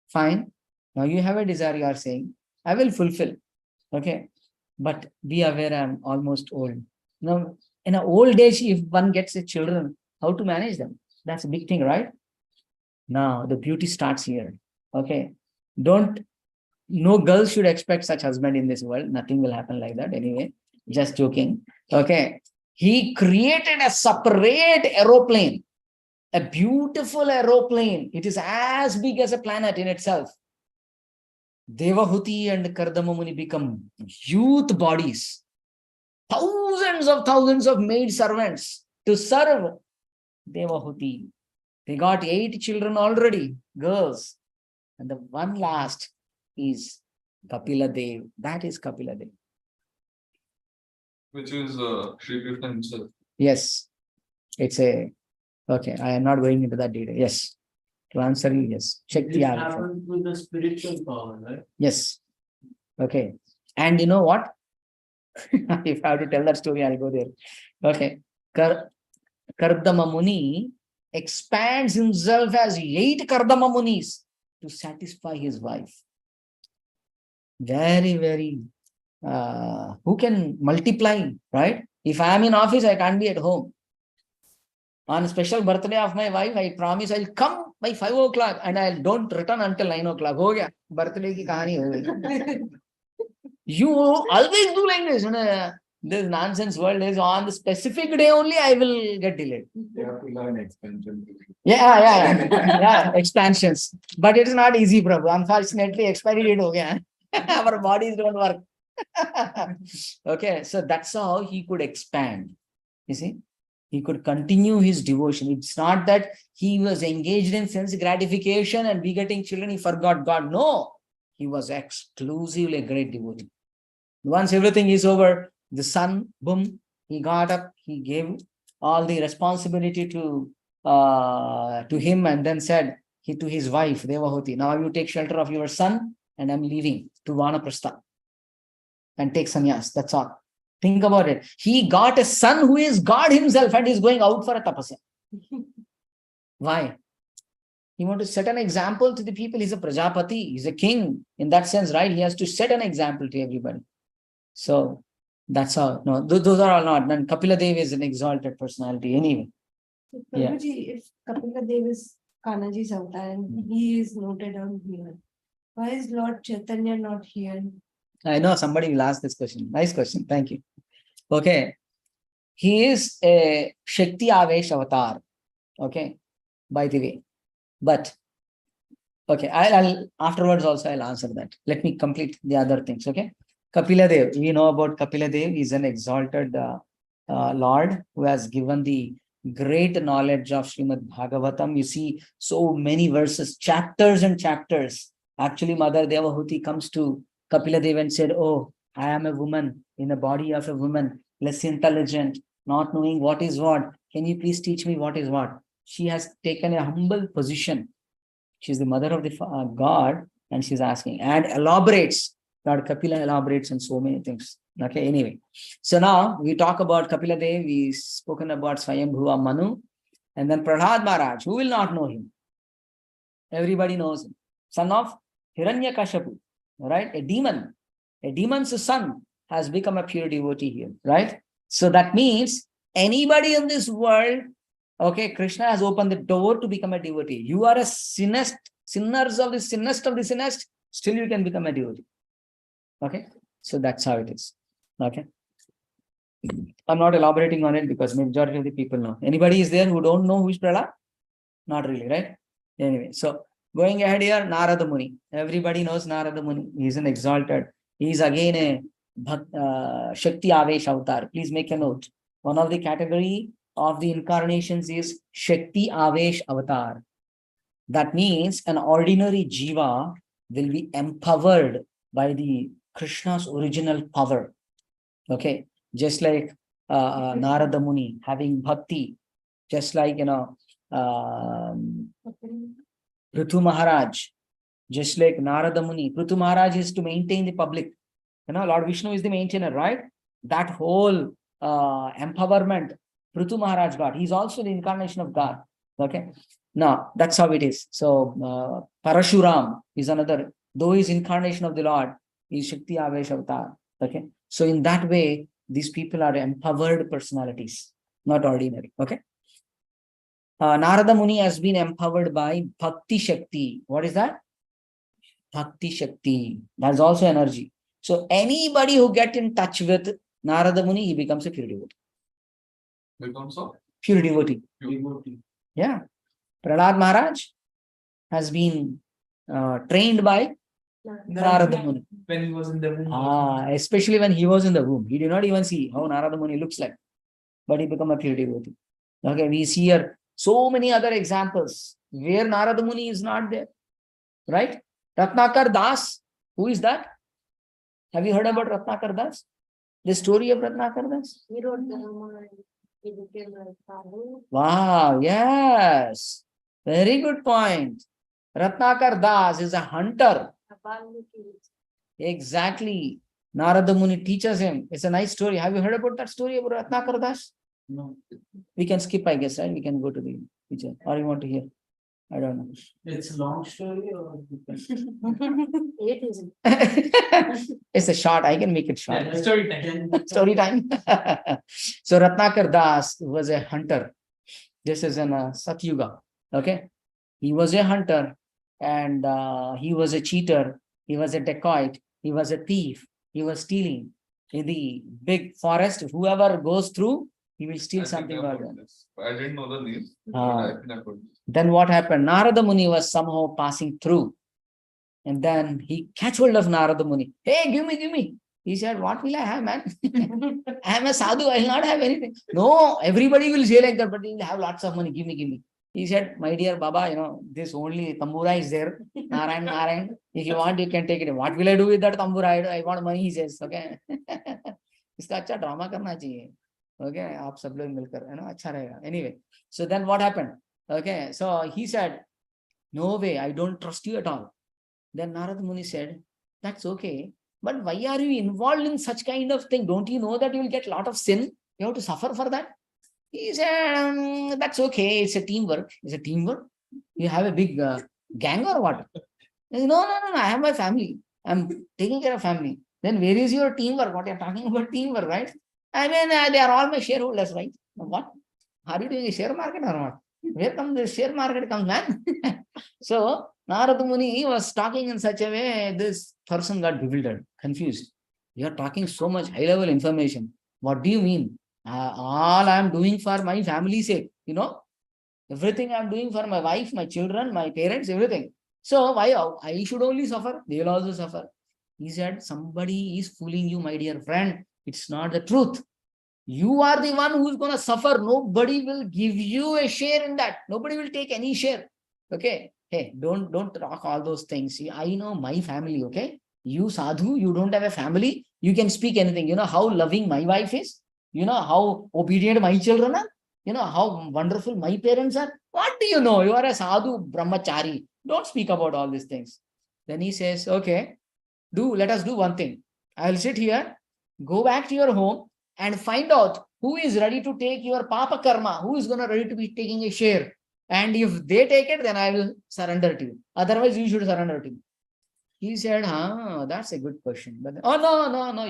fine. Now you have a desire, you are saying, I will fulfill. Okay. But be aware, I'm almost old. Now, in an old age, if one gets a children, how to manage them? That's a big thing, right? Now, the beauty starts here. Okay. No girl should expect such husband in this world. Nothing will happen like that. Anyway, just joking. Okay. He created a separate aeroplane, a beautiful aeroplane. It is as big as a planet in itself. Devahuti and Kardama Muni become youth bodies. Thousands of maid servants to serve Devahuti. They got 8 children already, girls. And the one last is Kapila Dev. That is Kapila Dev. Which is Sri Krishna himself. Yes. It's okay. I am not going into that detail. Yes. To answer you, yes. Shakti. This happens with the spiritual power, right? Yes. Okay. And you know what? If I have to tell that story, I'll go there. Okay. Kardama Muni expands himself as 8 Kardama Munis to satisfy his wife. Very, very, who can multiply, right? If I am in office, I can't be at home. On a special birthday of my wife, I promise I'll come by 5 o'clock and I don't return until 9 o'clock. Ho gaya. Birthday ki kahani ho gayi. You always do like this. This nonsense world is on the specific day only I will get delayed. You have to learn expansion. Yeah, expansions. But it is not easy, Prabhu. Unfortunately, expiry date ho gaya. Our bodies don't work. Okay, so that's how he could expand. You see, he could continue his devotion. It's not that he was engaged in sense gratification and begetting children, he forgot God. No, he was exclusively a great devotee. Once everything is over, the son, boom, he got up, he gave all the responsibility to him and then said to his wife, Devahuti, now you take shelter of your son and I'm leaving to Vanaprastha and take sannyas. That's all. Think about it. He got a son who is God himself and is going out for a tapasya. Why? He wants to set an example to the people. He's a Prajapati. He's a king in that sense, right? He has to set an example to everybody. So that's how. No, those are all not. And Kapila Dev is an exalted personality anyway. Prabhuji, if Kapila Dev is Kanaji's avatar and he is noted down here. Why is Lord Chaitanya not here? I know somebody will ask this question. Nice question. Thank you. Okay. He is a Shakti Avesh avatar. Okay. By the way. But, okay, I'll afterwards also I'll answer that. Let me complete the other things. Okay. Kapila Dev. We know about Kapila Dev. He's an exalted Lord who has given the great knowledge of Srimad Bhagavatam. You see so many verses, chapters and chapters. Actually, Mother Devahuti comes to Kapila Dev and said, "Oh, I am a woman in the body of a woman, less intelligent, not knowing what is what. Can you please teach me what is what?" She has taken a humble position. She's the mother of the God, and she's asking and elaborates. Lord Kapila elaborates on so many things. Okay, anyway. So now we talk about Kapila Dev, we spoken about Swayambhuva Manu, and then Prahlad Maharaj. Who will not know him? Everybody knows him. Son of Hiranyakashipu, right? A demon. A demon's son has become a pure devotee here, right? So that means anybody in this world, okay, Krishna has opened the door to become a devotee. You are a sinners of the sinnest of the sinnest, still you can become a devotee. Okay, so that's how it is. Okay, I'm not elaborating on it because majority of the people know. Anybody is there who don't know who is Prahlad? Not really, right? Anyway, so going ahead here, Narada Muni. Everybody knows Narada Muni. He's an exalted. He's again a Shakti Avesh avatar. Please make a note. One of the category of the incarnations is Shakti Avesh avatar. That means an ordinary jiva will be empowered by the Krishna's original power. Okay, just like Narada Muni having bhakti, just like Prithu Maharaj, just like Narada Muni. Prithu Maharaj is to maintain the public. Lord Vishnu is the maintainer, right? That whole empowerment Prithu Maharaj got. He's also the incarnation of God. Okay. Now, that's how it is. So, Parashuram is another, though he's incarnation of the Lord, he's Shakti Avesh Avatar. Okay. So, in that way, these people are empowered personalities, not ordinary. Okay. Narada Muni has been empowered by Bhakti Shakti. What is that? Bhakti Shakti. That's also energy. So, anybody who gets in touch with Narada Muni, he becomes a pure devotee. Becomes a Pure devotee. Devotee. Yeah. Prahlad Maharaj has been trained by Narada Muni. When he was in the womb. Especially when he was in the womb. He did not even see how Narada Muni looks like, but he became a pure devotee. Okay, we see here so many other examples where Narada Muni is not there. Right? Ratnakar Das. Who is that? Have you heard about Ratnakar Das? The story of Ratnakar Das? He wrote the Ramayana. He became a sadhu. Wow, yes. Very good point. Ratnakar Das is a hunter. Exactly. Narada Muni teaches him. It's a nice story. Have you heard about that story about Ratnakar Das? No, We can skip, I guess, right? We can go to the teacher. Or you want to hear? I don't know. it's a long story or? It is. It's a short. I can make it short. Yeah, Story time. Story time. So Ratnakar Das was a hunter. This is in Satyuga. Okay. He was a hunter and he was a cheater. He was a dacoit. He was a thief. He was stealing in the big forest. Whoever goes through, he will steal I think something I've or heard other. this. I didn't know the name. But Ah. I think I've heard this. Then what happened? Narada Muni was somehow passing through. And then he catch hold of Narada Muni. Hey, give me, give me. He said, what will I have, man? I am a sadhu. I will not have anything. No, everybody will say like that, but he will have lots of money. Give me, give me. He said, my dear Baba, this only tambura is there. Narayan, Narayan. If you want, you can take it. What will I do with that tambura? I want money, he says. Okay. इसका अच्छा drama करना चाहिए. Okay. आप सब लोग मिलकर, अच्छा रहेगा. Anyway. So then what happened? Okay. So he said, no way. I don't trust you at all. Then Narada Muni said, that's okay. But why are you involved in such kind of thing? Don't you know that you will get a lot of sin? You have to suffer for that. He said, that's okay. It's a teamwork. It's a teamwork. You have a big gang or what? He said, no. I have my family. I'm taking care of family. Then where is your teamwork? What you're talking about teamwork, right? I mean, they are all my shareholders, right? What? Are you doing a share market or what? Where comes the share market comes, man? So Narada Muni was talking in such a way, this person got bewildered, confused. You are talking so much high level information. What do you mean? All I am doing for my family's sake, everything I am doing for my wife, my children, my parents, everything. So why I should only suffer? They will also suffer. He said, somebody is fooling you, my dear friend. It's not the truth. You are the one who's going to suffer. Nobody will give you a share in that. Nobody will take any share. Okay. Hey, don't talk all those things. See, I know my family. Okay. You sadhu, you don't have a family. You can speak anything. You know how loving my wife is. You know how obedient my children are. You know how wonderful my parents are. What do you know? You are a sadhu brahmachari. Don't speak about all these things. Then he says, okay, let us do one thing. I'll sit here, go back to your home and find out who is ready to take your papa karma, who is going to ready to be taking a share. And if they take it, then I will surrender to you. Otherwise, you should surrender to me. He said, that's a good question. But no,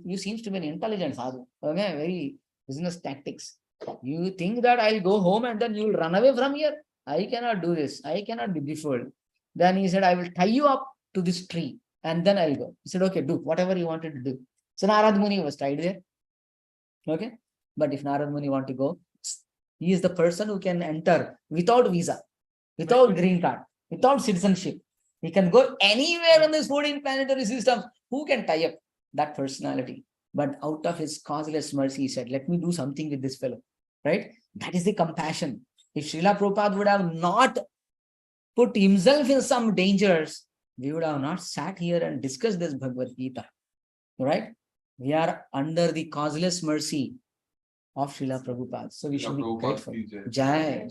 you seems to be an intelligent sadhu. Okay, very business tactics. You think that I'll go home and then you'll run away from here? I cannot do this. I cannot be befooled. Then he said, I will tie you up to this tree and then I'll go. He said, okay, do whatever you wanted to do. So Narad Muni was tied there. Okay. But if Narad Muni want to go, he is the person who can enter without visa, without green card, without citizenship. He can go anywhere in this 14 planetary system. Who can tie up that personality? But out of his causeless mercy, he said, let me do something with this fellow. Right? That is the compassion. If Srila Prabhupada would have not put himself in some dangers, we would have not sat here and discussed this Bhagavad Gita. Right? We are under the causeless mercy of Srila Prabhupada. So we should be grateful. Jai.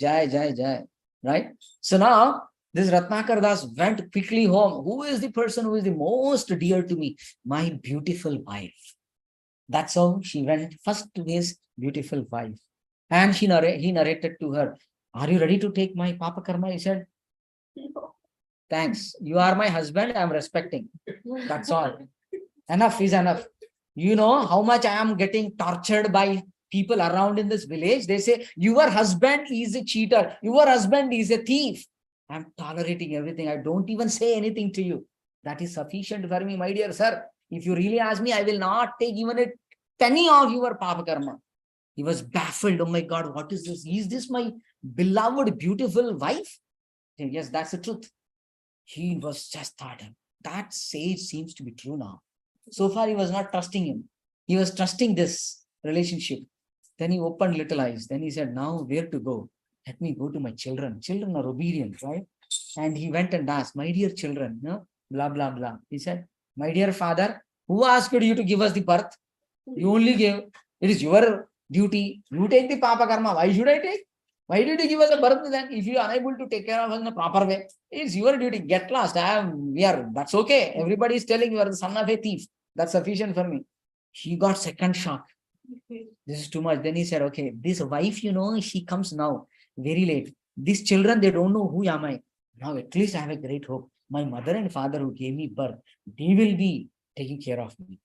Right? So now, this Ratnakar Das went quickly home. Who is the person who is the most dear to me? My beautiful wife. That's how she went first to his beautiful wife. And he narrated to her, are you ready to take my papa karma? He said, thanks. You are my husband. I am respecting. That's all. Enough is enough. You know how much I am getting tortured by people around in this village. They say, your husband is a cheater. Your husband is a thief. I'm tolerating everything. I don't even say anything to you. That is sufficient for me, my dear sir. If you really ask me, I will not take even a penny of your papa karma. He was baffled. Oh my God, what is this? Is this my beloved, beautiful wife? Yes, that's the truth. He was just thought, that sage seems to be true now. So far, he was not trusting him. He was trusting this relationship. Then he opened little eyes. Then he said, now where to go? Let me go to my children. Children are obedient, right? And he went and asked, my dear children, blah, blah, blah. He said, my dear father, who asked you to give us the birth? You only gave. It is your duty. You take the papa karma. Why should I take? Why did you give us a birth then? If you are unable to take care of us in a proper way, it's your duty. Get lost. That's okay. Everybody is telling you are the son of a thief. That's sufficient for me. He got second shock. This is too much. Then he said, okay, this wife, she comes now very late. These children, they don't know who am I. Now at least I have a great hope. My mother and father who gave me birth, they will be taking care of me.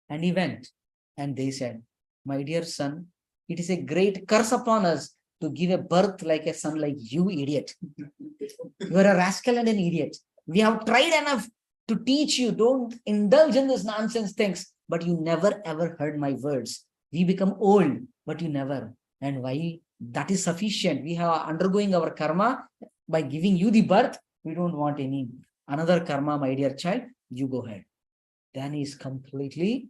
And he went. And they said, my dear son, it is a great curse upon us to give a birth like a son like you, idiot. You are a rascal and an idiot. We have tried enough to teach you, don't indulge in this nonsense things, but you never ever heard my words. We become old, but you never. And why? That is sufficient. We are undergoing our karma by giving you the birth. We don't want any another karma, my dear child. You go ahead. Then he is completely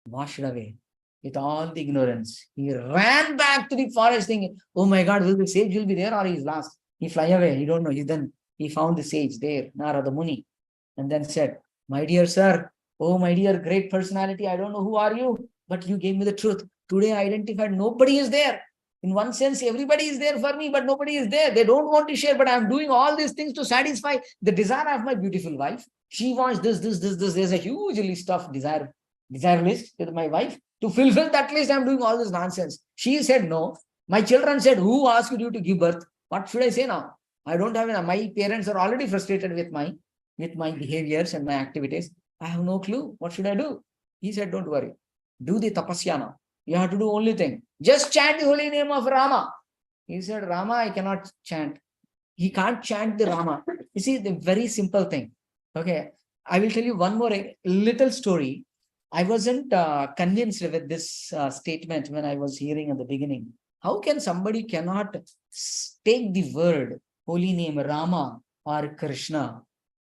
washed away with all the ignorance. He ran back to the forest thinking, oh my God, will the sage will be there or he's lost? He fly away. He don't know. Then he found the sage there, Narada Muni, and then said, my dear sir, oh my dear great personality, I don't know who are you, but you gave me the truth. Today I identified nobody is there. In one sense, everybody is there for me, but nobody is there. They don't want to share, but I'm doing all these things to satisfy the desire of my beautiful wife. She wants this. There's a huge list of desire list with my wife. To fulfill that list, I'm doing all this nonsense. She said no. My children said, who asked you to give birth? What should I say now? I don't have enough. My parents are already frustrated with my behaviors and my activities. I have no clue. What should I do? He said, don't worry. Do the tapasya now. You have to do only thing. Just chant the holy name of Rama. He said, Rama, I cannot chant. He can't chant the Rama. You see, the very simple thing. Okay, I will tell you one more little story. I wasn't convinced with this statement when I was hearing at the beginning. How can somebody cannot take the word, holy name Rama or Krishna?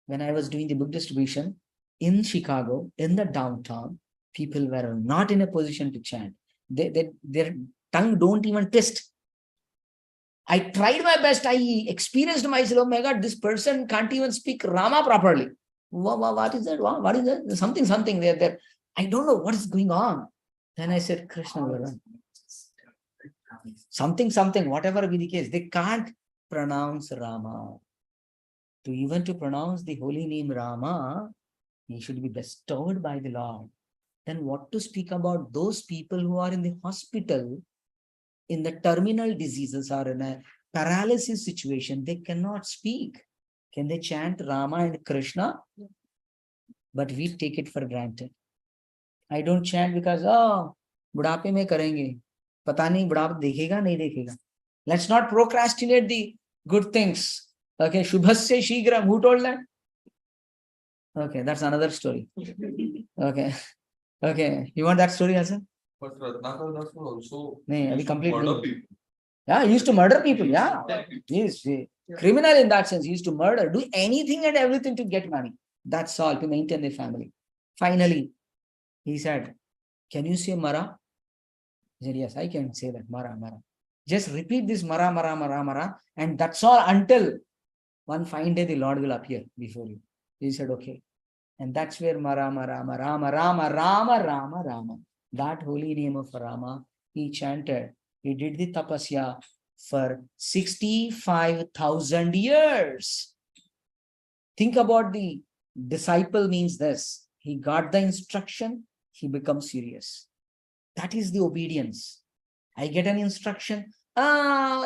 When I was doing the book distribution in Chicago, in the downtown, people were not in a position to chant. Their tongue don't even twist. I tried my best. I experienced myself, oh my God, this person can't even speak Rama properly. What is that? What is that? Something there. I don't know what is going on. Then I said, Krishna, something, whatever be the case, they can't pronounce Rama. To pronounce the holy name Rama, he should be bestowed by the Lord. Then what to speak about those people who are in the hospital, in the terminal diseases or in a paralysis situation, they cannot speak. Can they chant Rama and Krishna? But we take it for granted. I don't chant because, oh, बुढ़ापे में करेंगे. पता नहीं बुढ़ापा देखेगा नहीं देखेगा. Let's not procrastinate the good things. Okay, Shubhasya Shigram. Who told that? Okay, that's another story. Okay. You want that story also? But Ratnakar Das was also Nee, used abhi to complete murder nahi. people. Yeah, he used to murder people. Yeah, He he is criminal in that sense. He used to murder, do anything and everything to get money. That's all, to maintain the family. Finally, he said, can you say Mara? He said, yes, I can say that. Mara. Just repeat this Mara. And that's all until one fine day the Lord will appear before you. He said, okay. And that's where Rama. That holy name of Rama, he chanted. He did the tapasya for 65,000 years. Think about the disciple means this. He got the instruction, he becomes serious. That is the obedience. I get an instruction.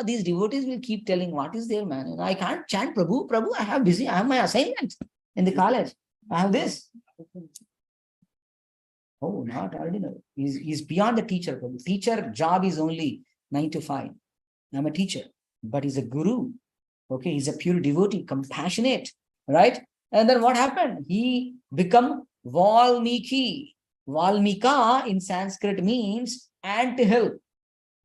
These devotees will keep telling, what is there, man? I can't chant Prabhu, I have my assignment in the college. I have this. Oh, not ordinary. He's beyond the teacher. The teacher job is only 9 to 5. I'm a teacher, but he's a guru. Okay, he's a pure devotee, compassionate, right? And then what happened? He become Valmiki. Valmika in Sanskrit means anthill.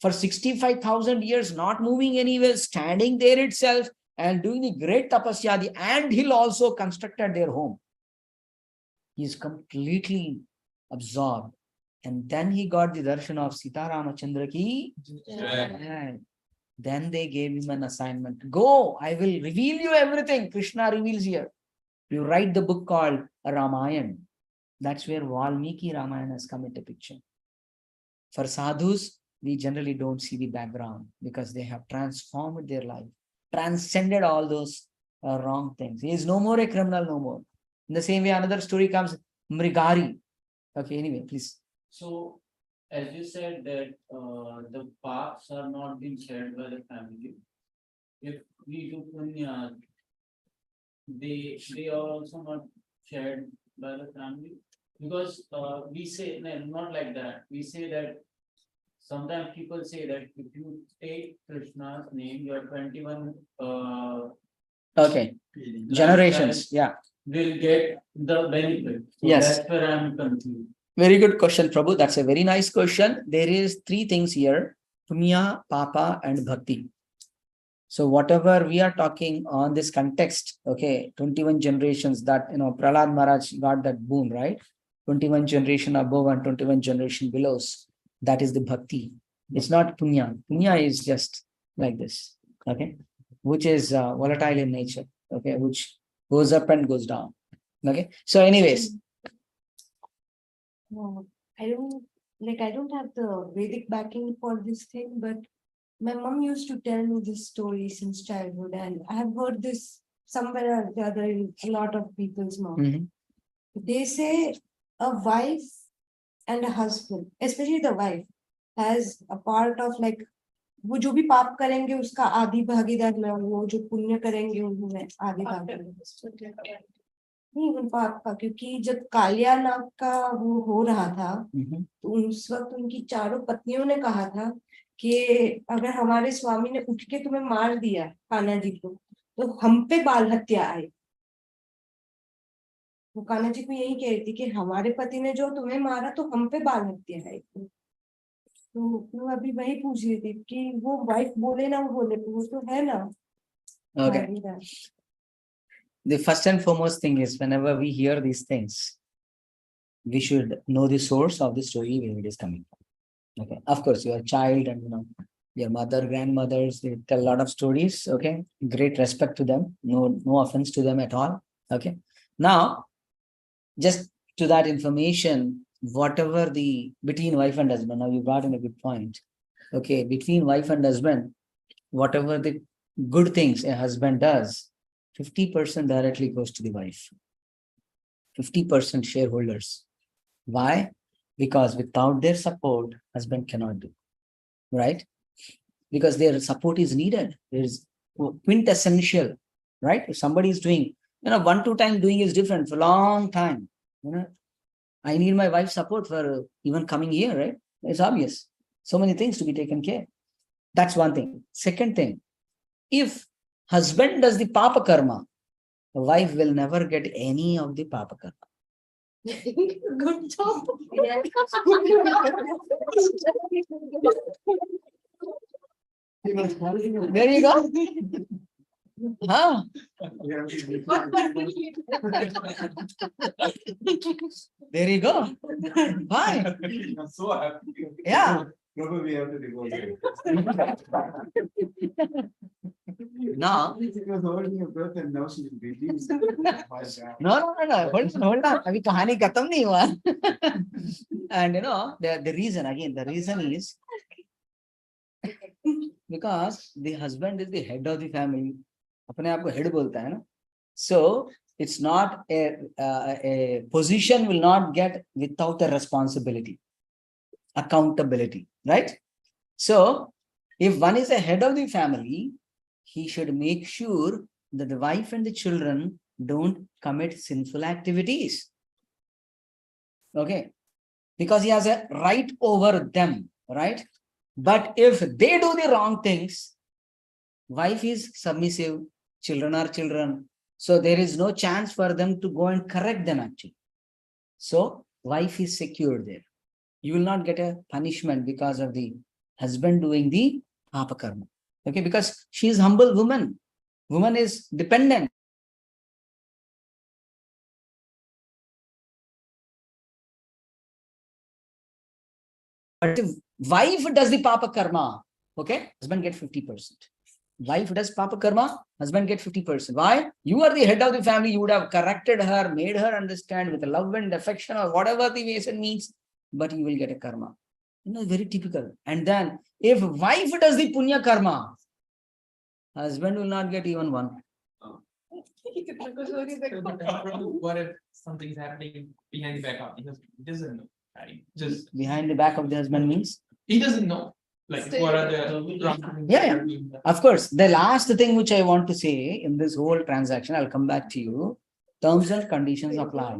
For 65,000 years, not moving anywhere, standing there itself and doing the great tapasya. The anthill also constructed their home. He is completely absorbed. And then he got the darshan of Sita Ramachandra ki. Yeah. Then they gave him an assignment. Go, I will reveal you everything. Krishna reveals here. You write the book called Ramayana. That's where Valmiki Ramayana has come into picture. For sadhus, we generally don't see the background because they have transformed their life, transcended all those wrong things. He is no more a criminal, no more. In the same way, another story comes, Mrigari. Okay, anyway, please. So, as you said that the paths are not being shared by the family. If we do punya, they are also not shared by the family. Because we say, no, not like that. We say that sometimes people say that if you take Krishna's name, your 21 Okay, generations, yeah. will get the benefit. So Yes. that's where I'm confused. Very good question, Prabhu. That's a very nice question. There is 3 things here: Punya, Papa, and Bhakti. So whatever we are talking on this context, okay, 21 generations that, Prahlad Maharaj got that boon, right? 21 generation above and 21 generation below. That is the Bhakti. It's not Punya. Punya is just like this, okay, which is volatile in nature, okay, which goes up and goes down. Okay. So anyways. No, I don't have the Vedic backing for this thing, but my mom used to tell me this story since childhood, and I have heard this somewhere or the other in a lot of people's mouth. They say a wife and a husband, especially the wife, has a part of like, वो जो भी पाप करेंगे उसका आधी भागीदार मैं, वो जो पुण्य करेंगे उनमें आधी भागीदार नहीं उन पाप का, क्योंकि जब कालिया नाग का वो हो रहा था तो उस वक्त उनकी चारों पत्नियों ने कहा था कि अगर हमारे स्वामी ने उठ के तुम्हें मार दिया कान्हा जी को, तो हम पे बाल हत्या आए। वो कान्हा जी को यही कह रही थी कि हमारे पति ने जो तुम्हें मारा तो हम पे बाल हत्या आए। तो मैं अभी वही पूछ रही थी कि वो वाइफ बोले ना बोले, वो तो है ना। Okay. The first and foremost thing is, whenever we hear these things, we should know the source of the story where it is coming from. Okay. Of course, your child and your mother, grandmothers, they tell a lot of stories. Okay. Great respect to them. No offense to them at all. Okay. Now, just to that information, whatever the between wife and husband, now you brought in a good point. Okay, between wife and husband, whatever the good things a husband does, 50% directly goes to the wife. 50% shareholders. Why? Because without their support, husband cannot do. Right? Because their support is needed. There is quintessential, right? If somebody is doing, 1-2 time doing is different for a long time. I need my wife's support for even coming here, right? It's obvious. So many things to be taken care. That's one thing. Second thing, if husband does the papa karma, the wife will never get any of the papa karma. Good job. There you go. Huh? There you go. Why? I'm so happy. Yeah. Probably we have to divorce. Now, She was holding her breath and now she's breathing. no. Hold on. Abhi kahani khatam nahi hua. And the reason is because the husband is the head of the family. अपने आप को head बोलता है ना. So it's not a position will not get without a responsibility, accountability, right? So if one is a head of the family, he should make sure that the wife and the children don't commit sinful activities. Okay, because he has a right over them, right? But if they do the wrong things, wife is submissive, children are children, so there is no chance for them to go and correct them actually. So wife is secured there. You will not get a punishment because of the husband doing the papa karma. Okay, because she is humble woman. Woman is dependent. But if wife does the papa karma, okay, husband get 50%. Wife does papa karma, husband get 50%. Why? You are the head of the family. You would have corrected her, made her understand with love and affection or whatever the reason means, but you will get a karma. Very typical. And then if wife does the punya karma, husband will not get even one. What if something is happening behind the back of him? He doesn't know. Right? Just Behind the back of the husband means? he doesn't know. Like what are the wrong things Yeah, that yeah. are being done. Of course, the last thing which I want to say in this whole transaction, I'll come back to you. Terms and conditions apply.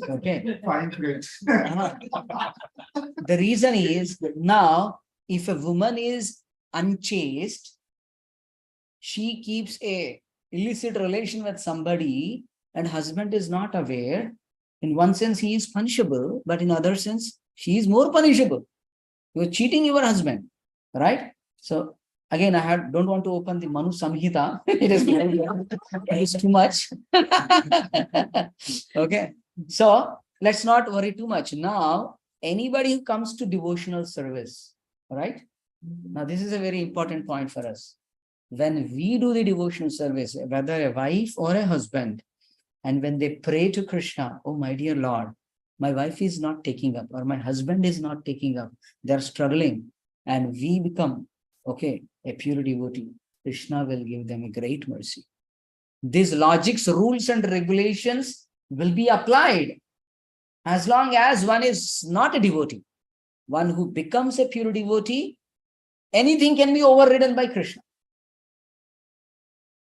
Okay. Fine print. The reason is now, if a woman is unchaste, she keeps a illicit relation with somebody and husband is not aware. In one sense, he is punishable, but in other sense, she is more punishable. You are cheating your husband, right? So again, don't want to open the Manu Samhita. It is too much. Okay. So let's not worry too much. Now, anybody who comes to devotional service, right? Now, this is a very important point for us. When we do the devotional service, whether a wife or a husband, and when they pray to Krishna, oh my dear Lord, my wife is not taking up or my husband is not taking up, they're struggling, and we become, okay, a pure devotee, Krishna will give them a great mercy. These logics, rules and regulations will be applied as long as one is not a devotee. One who becomes a pure devotee, anything can be overridden by Krishna.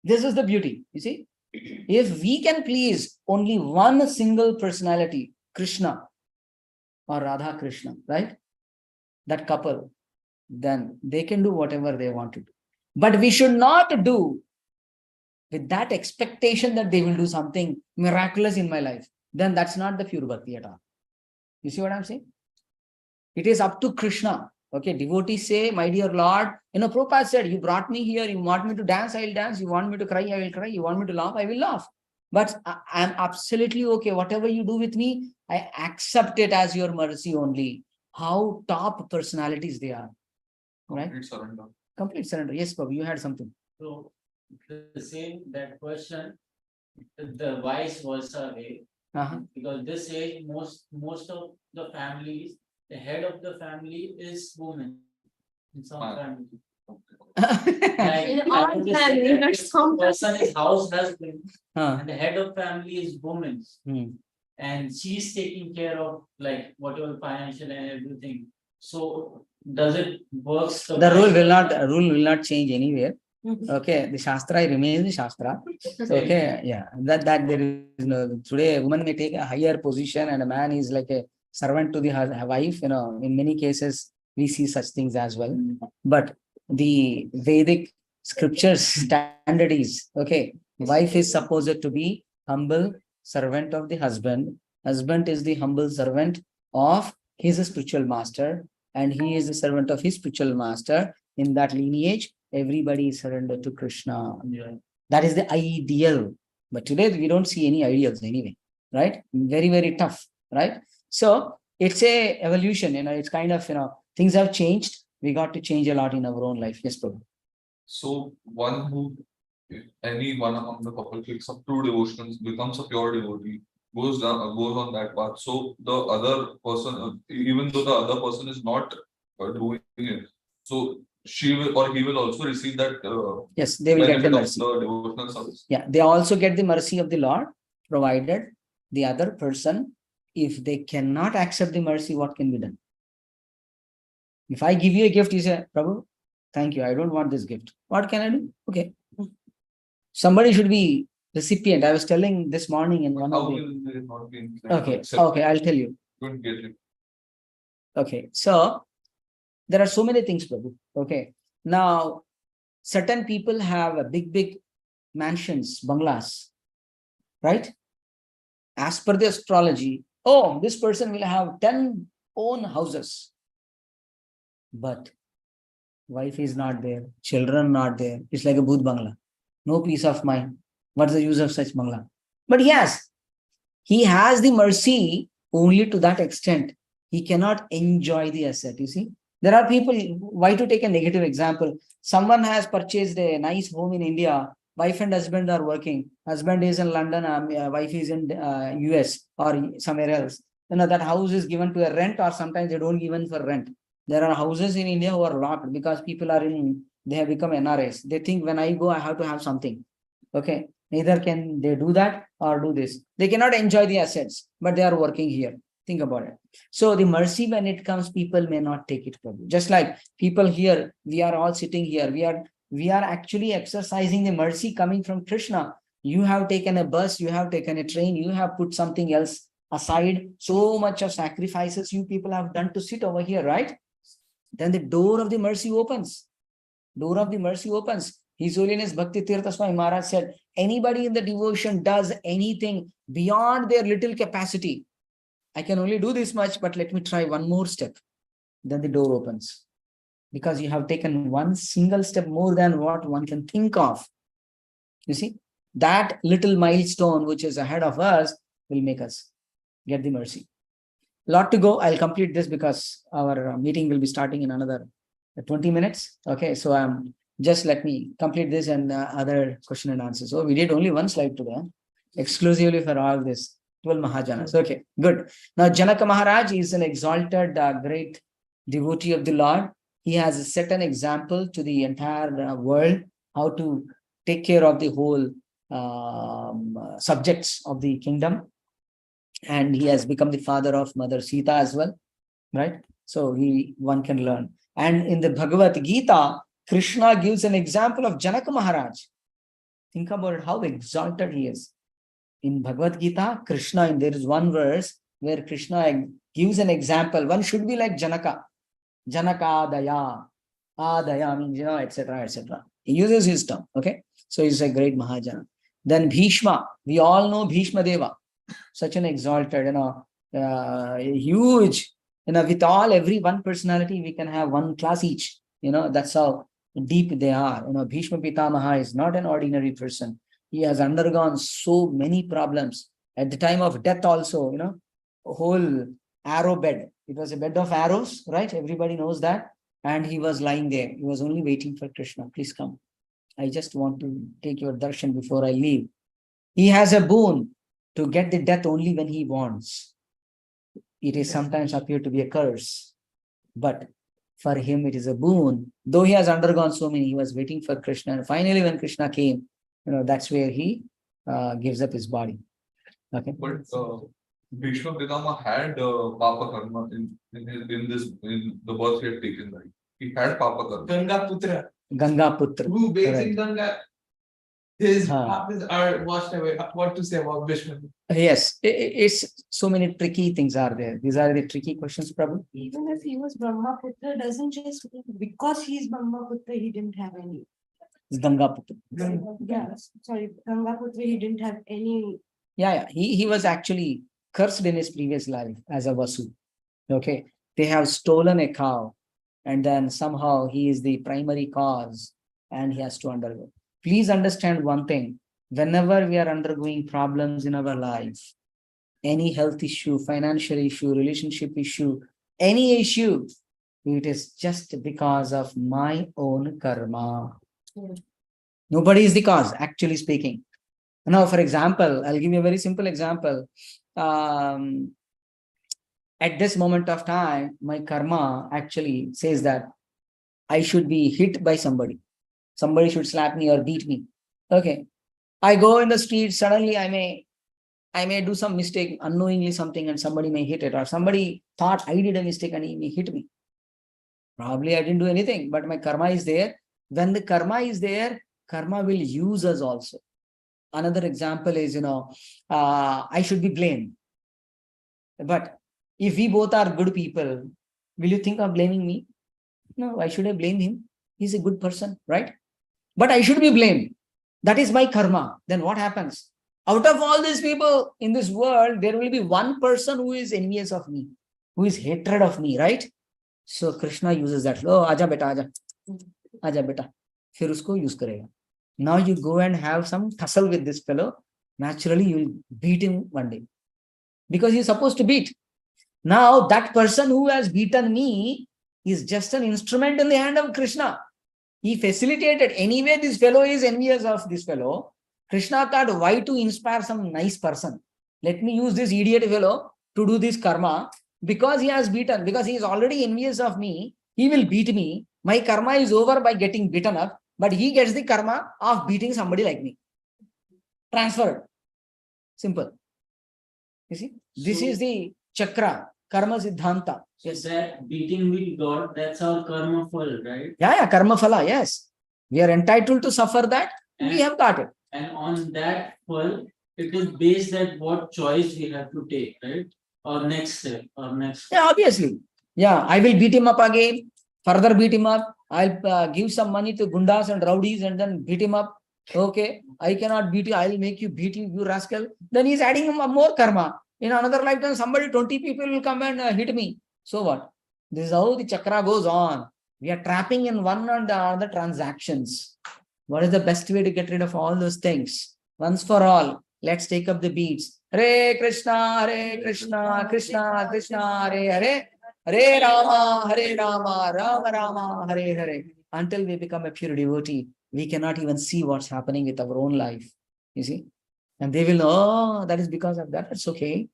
This is the beauty, you see. If we can please only one single personality, Krishna or Radha Krishna, right? That couple, then they can do whatever they want to do. But we should not do with that expectation that they will do something miraculous in my life. Then that's not the pure bhakti at all. You see what I'm saying? It is up to Krishna. Okay, devotees say, my dear Lord, Prabhupada said, you brought me here, you want me to dance, I will dance, you want me to cry, I will cry, you want me to laugh, I will laugh. But I'm absolutely okay. Whatever you do with me, I accept it as your mercy only. How top personalities they are. Right? Complete surrender. Complete surrender. Yes, Prabhu, you had something. So the same that question, the vice versa way, because this age most of the families, the head of the family is woman in some Ah. family. Huh. In I all would say family, that not this some person is house husband Huh. and the head of family is woman. Hmm. And she's taking care of like whatever financial and everything. So does it works? The rule will not change anywhere. Okay, the Shastra remains the Shastra. Okay, yeah, that there is no, today a woman may take a higher position and a man is like a servant to the wife. In many cases we see such things as well. But the Vedic scriptures standard is, okay, wife is supposed to be humble servant of the husband. Husband is the humble servant of his spiritual master, and he is the servant of his spiritual master. In that lineage, everybody is surrendered to Krishna. Yeah. That is the ideal. But today we don't see any ideals anyway, right? Very, very tough, right? So it's a evolution, it's kind of, things have changed. We got to change a lot in our own life. Yes, Prabhu. So one who, if any one among the couple takes up true devotions, becomes a pure devotee, goes on that path. So the other person, even though the other person is not doing it, so she will or he will also receive that Yes, they will get the benefit of mercy. the devotional service. Yeah, they also get the mercy of the Lord, provided the other person, if they cannot accept the mercy, what can be done? If I give you a gift, you say, Prabhu, thank you, I don't want this gift. What can I do? Okay. Somebody should be recipient. I was telling this morning in one How of the. will they not be Okay, accepted? okay, I'll tell you. Couldn't get it. Okay, so there are so many things, Prabhu. Okay, now certain people have a big mansions, bungalows, right? As per the astrology, oh, this person will have 10 own houses. But wife is not there, children not there. It's like a booth bangla. No peace of mind. What's the use of such bangla? But yes, he has the mercy only to that extent. He cannot enjoy the asset. You see, there are people, why to take a negative example? Someone has purchased a nice home in India. Wife and husband are working. Husband is in London, wife is in US or somewhere else. That house is given to a rent, or sometimes they don't given for rent. There are houses in India who are locked because people are they have become NRIs. They think when I go, I have to have something. Okay. Neither can they do that or do this. They cannot enjoy the assets, but they are working here. Think about it. So the mercy, when it comes, people may not take it from you. Just like people here, we are all sitting here. We are actually exercising the mercy coming from Krishna. You have taken a bus, you have taken a train, you have put something else aside. So much of sacrifices you people have done to sit over here, right? Then the door of the mercy opens. Door of the mercy opens. His Holiness Bhakti Tirtha Swami Maharaj said, anybody in the devotion does anything beyond their little capacity. I can only do this much, but let me try one more step. Then the door opens. Because you have taken one single step more than what one can think of. You see, that little milestone which is ahead of us will make us get the mercy. Lot to go. I'll complete this because our meeting will be starting in another 20 minutes. Okay, so just let me complete this and other question and answers. So we did only one slide today, exclusively for all this 12 Mahajanas. Okay, good. Now Janaka Maharaj is an exalted, great devotee of the Lord. He has set an example to the entire world how to take care of the whole subjects of the kingdom. And he has become the father of Mother Sita as well, right? So one can learn. And in the Bhagavad Gita, Krishna gives an example of Janaka Maharaj. Think about it, how exalted he is. In Bhagavad Gita, Krishna, and there is one verse where Krishna gives an example. One should be like Janaka. Janaka Daya. Adaya means, etc., etc. He uses his tongue. Okay. So he's a great Mahajana. Then Bhishma, we all know Bhishma Deva, such an exalted, huge, with every one personality, we can have one class each. That's how deep they are. Bhishma Pitamaha is not an ordinary person. He has undergone so many problems. At the time of death also, a whole arrow bed. It was a bed of arrows, right? Everybody knows that. And he was lying there. He was only waiting for Krishna. Please come. I just want to take your darshan before I leave. He has a boon to get the death only when he wants. It is sometimes appeared to be a curse, but for him it is a boon. Though he has undergone so many, he was waiting for Krishna. And finally, when Krishna came, that's where he gives up his body. Okay. But Bhishma Pitama had Papa Karma in the birth he had taken, right? He had Papa Karma. Ganga Putra, Ganga Putra. who bathes in Right. Ganga, his Huh. papas are washed away. What to say about Bhishma? Yes, it's so many tricky things are there. These are the tricky questions, Prabhu. Even if he was Brahmaputra, doesn't just mean because he's Brahmaputra, he didn't have any. It's Ganga Putra. Yeah, sorry, Gangaputra, he didn't have any. Yeah. He was actually cursed in his previous life as a Vasu. Okay. They have stolen a cow, and then somehow he is the primary cause and he has to undergo. Please understand one thing. Whenever we are undergoing problems in our life, any health issue, financial issue, relationship issue, any issue, it is just because of my own karma. Nobody is the cause, actually speaking. Now, for example, I'll give you a very simple example. At this moment of time, my karma actually says that I should be hit by somebody. Somebody should slap me or beat me. Okay. I go in the street, suddenly I may do some mistake, unknowingly something, and somebody may hit it, or somebody thought I did a mistake and he may hit me. Probably I didn't do anything, but my karma is there. When the karma is there, karma will use us also. Another example is, I should be blamed. But if we both are good people, will you think of blaming me? No, why should I blame him? He's a good person, right? But I should be blamed. That is my karma. Then what happens? Out of all these people in this world, there will be one person who is envious of me, who is hatred of me, right? So Krishna uses that. Oh, aja beta, aja beta. Fir usko use karega. Now you go and have some tussle with this fellow. Naturally, you will beat him one day. Because he's supposed to beat. Now that person who has beaten me is just an instrument in the hand of Krishna. He facilitated. Anyway, this fellow is envious of this fellow. Krishna thought, why to inspire some nice person? Let me use this idiot fellow to do this karma. Because he has beaten, because he is already envious of me, he will beat me. My karma is over by getting beaten up, but he gets the karma of beating somebody like me. Transferred. Simple. You see? This is the chakra, karma siddhanta. Yes, that beating with God, that's our karma fall, right? Yeah, karma phala, yes. We are entitled to suffer that. We have got it. And on that fall, it is based at what choice we have to take, right? Or next step, or next. Yeah, obviously. Yeah, I will beat him up again, further beat him up. I'll give some money to gundas and rowdies and then beat him up. Okay, I cannot beat you. I'll make you beat you rascal. Then he's adding him more karma. In another lifetime, 20 people will come and hit me. So what? This is how the chakra goes on. We are trapping in one and the other transactions. What is the best way to get rid of all those things? Once for all, let's take up the beats. Hare Krishna, Krishna Krishna, Hare, Hare Rama, Rama Rama, Hare Hare. Until we become a pure devotee, we cannot even see what's happening with our own life. You see? And they will know, oh, that is because of that. It's okay.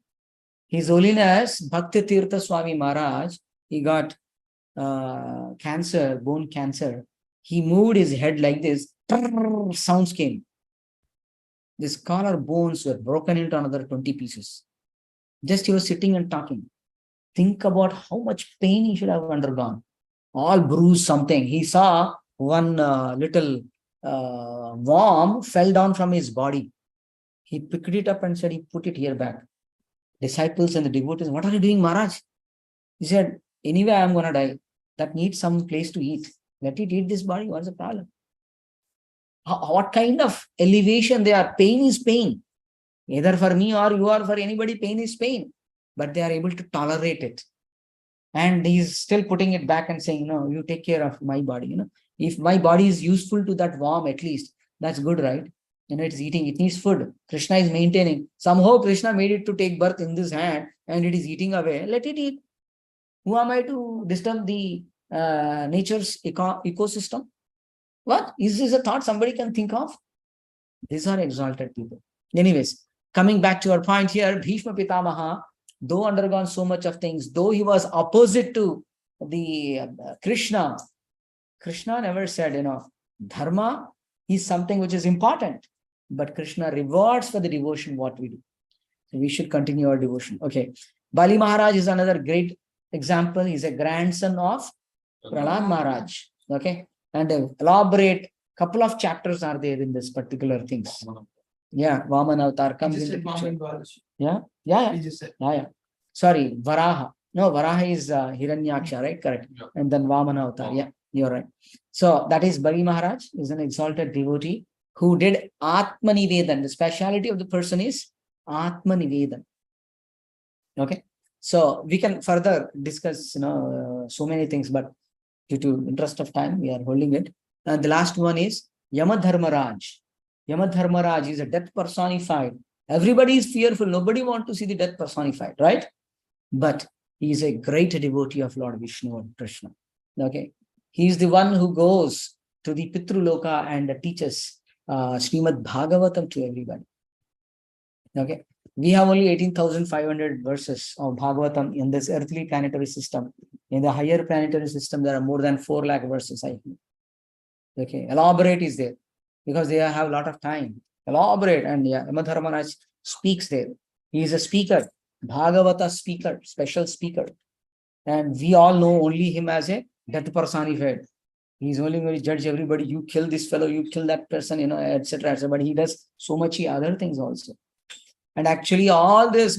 His Holiness Bhakti Tirtha Swami Maharaj, he got cancer, bone cancer. He moved his head like this, sounds came. His collar bones were broken into another 20 pieces. Just he was sitting and talking. Think about how much pain he should have undergone. All bruised something. He saw one little worm fell down from his body. He picked it up and said, he put it here back. Disciples and the devotees, what are you doing, Maharaj? He said, anyway, I am going to die. That needs some place to eat. Let it eat this body. What's the problem? What kind of elevation they are? Pain is pain. Either for me or you or for anybody, pain is pain. But they are able to tolerate it. And he's still putting it back and saying, no, you take care of my body. If my body is useful to that worm, at least, that's good, right? It's eating, it needs food. Krishna is maintaining. Somehow Krishna made it to take birth in this hand and it is eating away. Let it eat. Who am I to disturb the nature's ecosystem? What? Is this a thought somebody can think of? These are exalted people. Anyways, coming back to our point here, Bhishma Pitamaha, though undergone so much of things, though he was opposite to the Krishna never said, dharma is something which is important, but Krishna rewards for the devotion what we do. So we should continue our devotion. Okay. Bali Maharaj is another great example. He's a grandson of Prahlad Maharaj. Okay. And elaborate couple of chapters are there in this particular things. Yeah, Vaman avatar comes in. Yeah. He just said. Yeah. Sorry, Varaha. No, Varaha is Hiranyaksha, right? Correct. Yeah. And then Vamana avatar. Yeah, you're right. So that is Bali Maharaj, is an exalted devotee who did Atma Nivedan. The speciality of the person is Atma Nivedan. Okay. So we can further discuss, so many things, but due to interest of time, we are holding it. And the last one is Yamadharmaraj. Yamadharmaraj is a death personified. Everybody is fearful. Nobody wants to see the death personified, right? But he is a great devotee of Lord Vishnu and Krishna. Okay. He is the one who goes to the Pitruloka and teaches Srimad Bhagavatam to everybody. Okay. We have only 18,500 verses of Bhagavatam in this earthly planetary system. In the higher planetary system, there are more than 4 lakh verses, I think. Okay. Elaborate is there because they have a lot of time. Elaborate. And yeah, Yamadharmaraj speaks there. He is a speaker, Bhagavata speaker, special speaker. And we all know only him as a death personified. He's only going to judge everybody. You kill this fellow, you kill that person, etc. But he does so much other things also. And actually, all this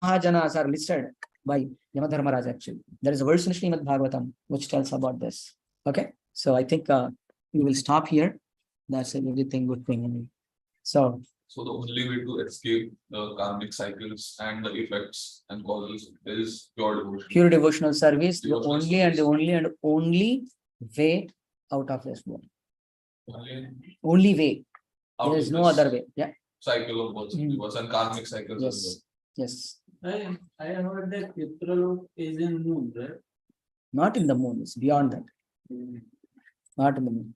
Mahajanas are listed by Yamadharmaraj actually. There is a verse in Srimad Bhagavatam which tells about this. Okay. So I think we will stop here. That's everything good thing. So the only way to escape the karmic cycles and the effects and causes is pure devotion. Pure devotional service, the Devotional only and the service. only and only way out of this world. Only Only way. out There is of no this other way. Yeah. cycle of births and rebirths and karmic cycles as Yes. Yes. I heard that Pitralok is in moon, right? Not in the moon. It's beyond that. Not in the moon.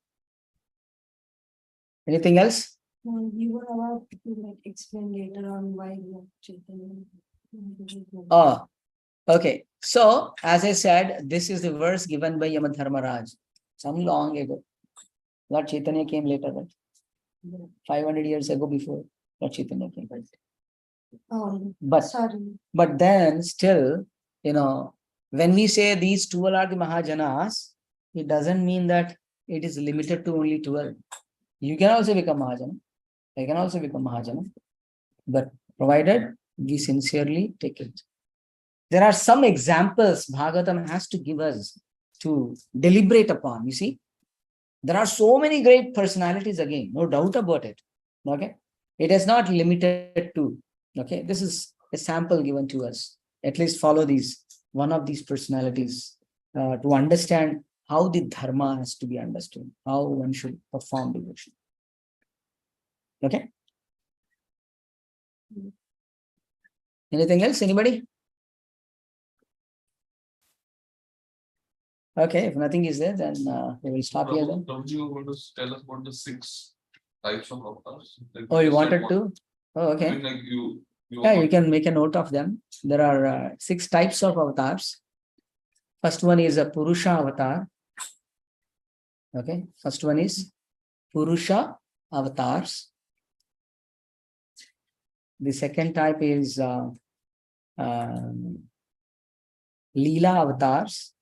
Anything else? You were about to explain later on why Lord Chaitanya. Oh, okay. So, as I said, this is the verse given by Yamadharmaraj some long ago. Lord Chaitanya came later, right? 500 years ago before Lord Chaitanya came. Oh, But sorry. then still, when we say these 12 are the Mahajanas, it doesn't mean that it is limited to only 12. You can also become Mahajana. I can also become Mahajana. But provided we sincerely take it. There are some examples Bhagavatam has to give us to deliberate upon. You see, there are so many great personalities again, no doubt about it. Okay, it is not limited to. Okay, this is a sample given to us. At least follow one of these personalities to understand how the dharma has to be understood, how one should perform devotion. Okay. Anything else? Anybody? Okay, if nothing is there, then we will stop here then. Don't you want to tell us about the 6 types of avatars? Like Oh, you just wanted like to? Oh, I okay. mean, like you Yeah, you can make a note of them. There are 6 types of avatars. First one is a Purusha avatar. Okay, first one is Purusha avatars. The second type is Leela avatars.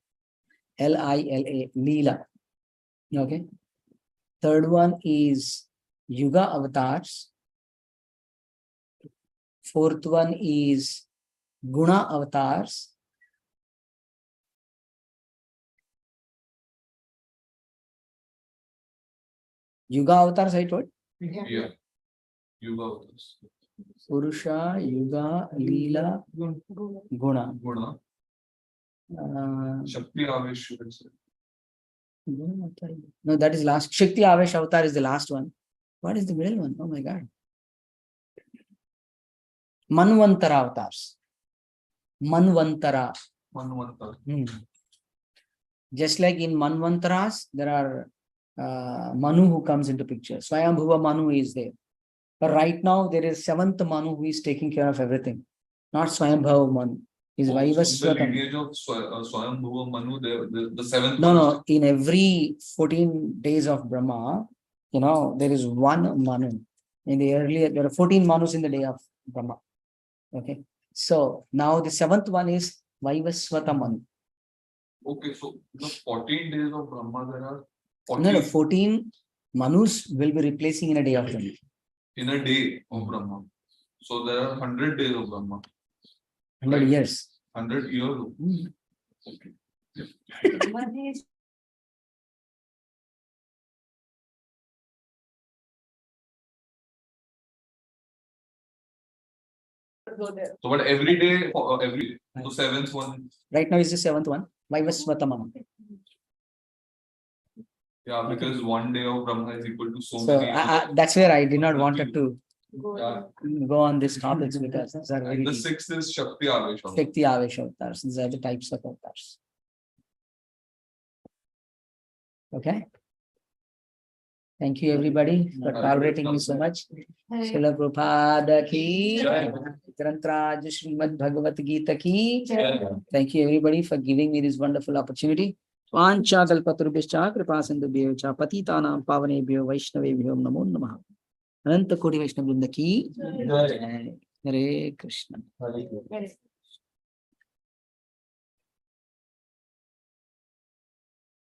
Lila, Leela. Okay. Third one is Yuga avatars. Fourth one is Guna avatars. Yuga avatars I told. Yeah. Yuga avatars. Purusha, Yuga, Leela, Guna. Guna. Shakti Avesh, you can say. No, that is last. Shakti Avesh avatar is the last one. What is the middle one? Oh my God. Manvantara avatars. Manvantara. Manvantara. Just like in Manvantaras, there are Manu who comes into picture. Swayambhuva Manu is there. But right now, there is seventh Manu who is taking care of everything. Not Swayambhuva Manu. Is So the Vaivasvatam. lineage of Swayambhuva Manu, the seventh No, one is no. In every 14 days of Brahma, there is one Manu. In the earlier, there are 14 Manus in the day of Brahma. Okay. So now the seventh one is Vaivasvata Manu. Okay, so the 14 days of Brahma, there are 14 No, 14 Manus will be replacing in a day of Brahma. in a day of Brahma. So there are 100 days of Brahma. 100 years. 100 years. Okay. So, but every day, so seventh one. Right now is the seventh one. Vaivasvata Manu. Yeah, because one day of Brahma is equal to so So many. that's where I did not wanted to Yeah. go on these topics because these are very And the deep. sixth is Shakti Avesh. Shakti Avesh avatars. These are the types of avatars. Okay. Thank you everybody for tolerating me so much. Srila Prabhupada ki, Grantraj Srimad Bhagavad Gita ki. Thank you everybody for giving me this wonderful opportunity. Vancha kalpatarubhyaścha kripasindubhyo cha patitanam pavanebhyo vaishnavebhyo namo namah. Ananta Koti Vaishnava Vrinda ki. Jai. Hare Krishna.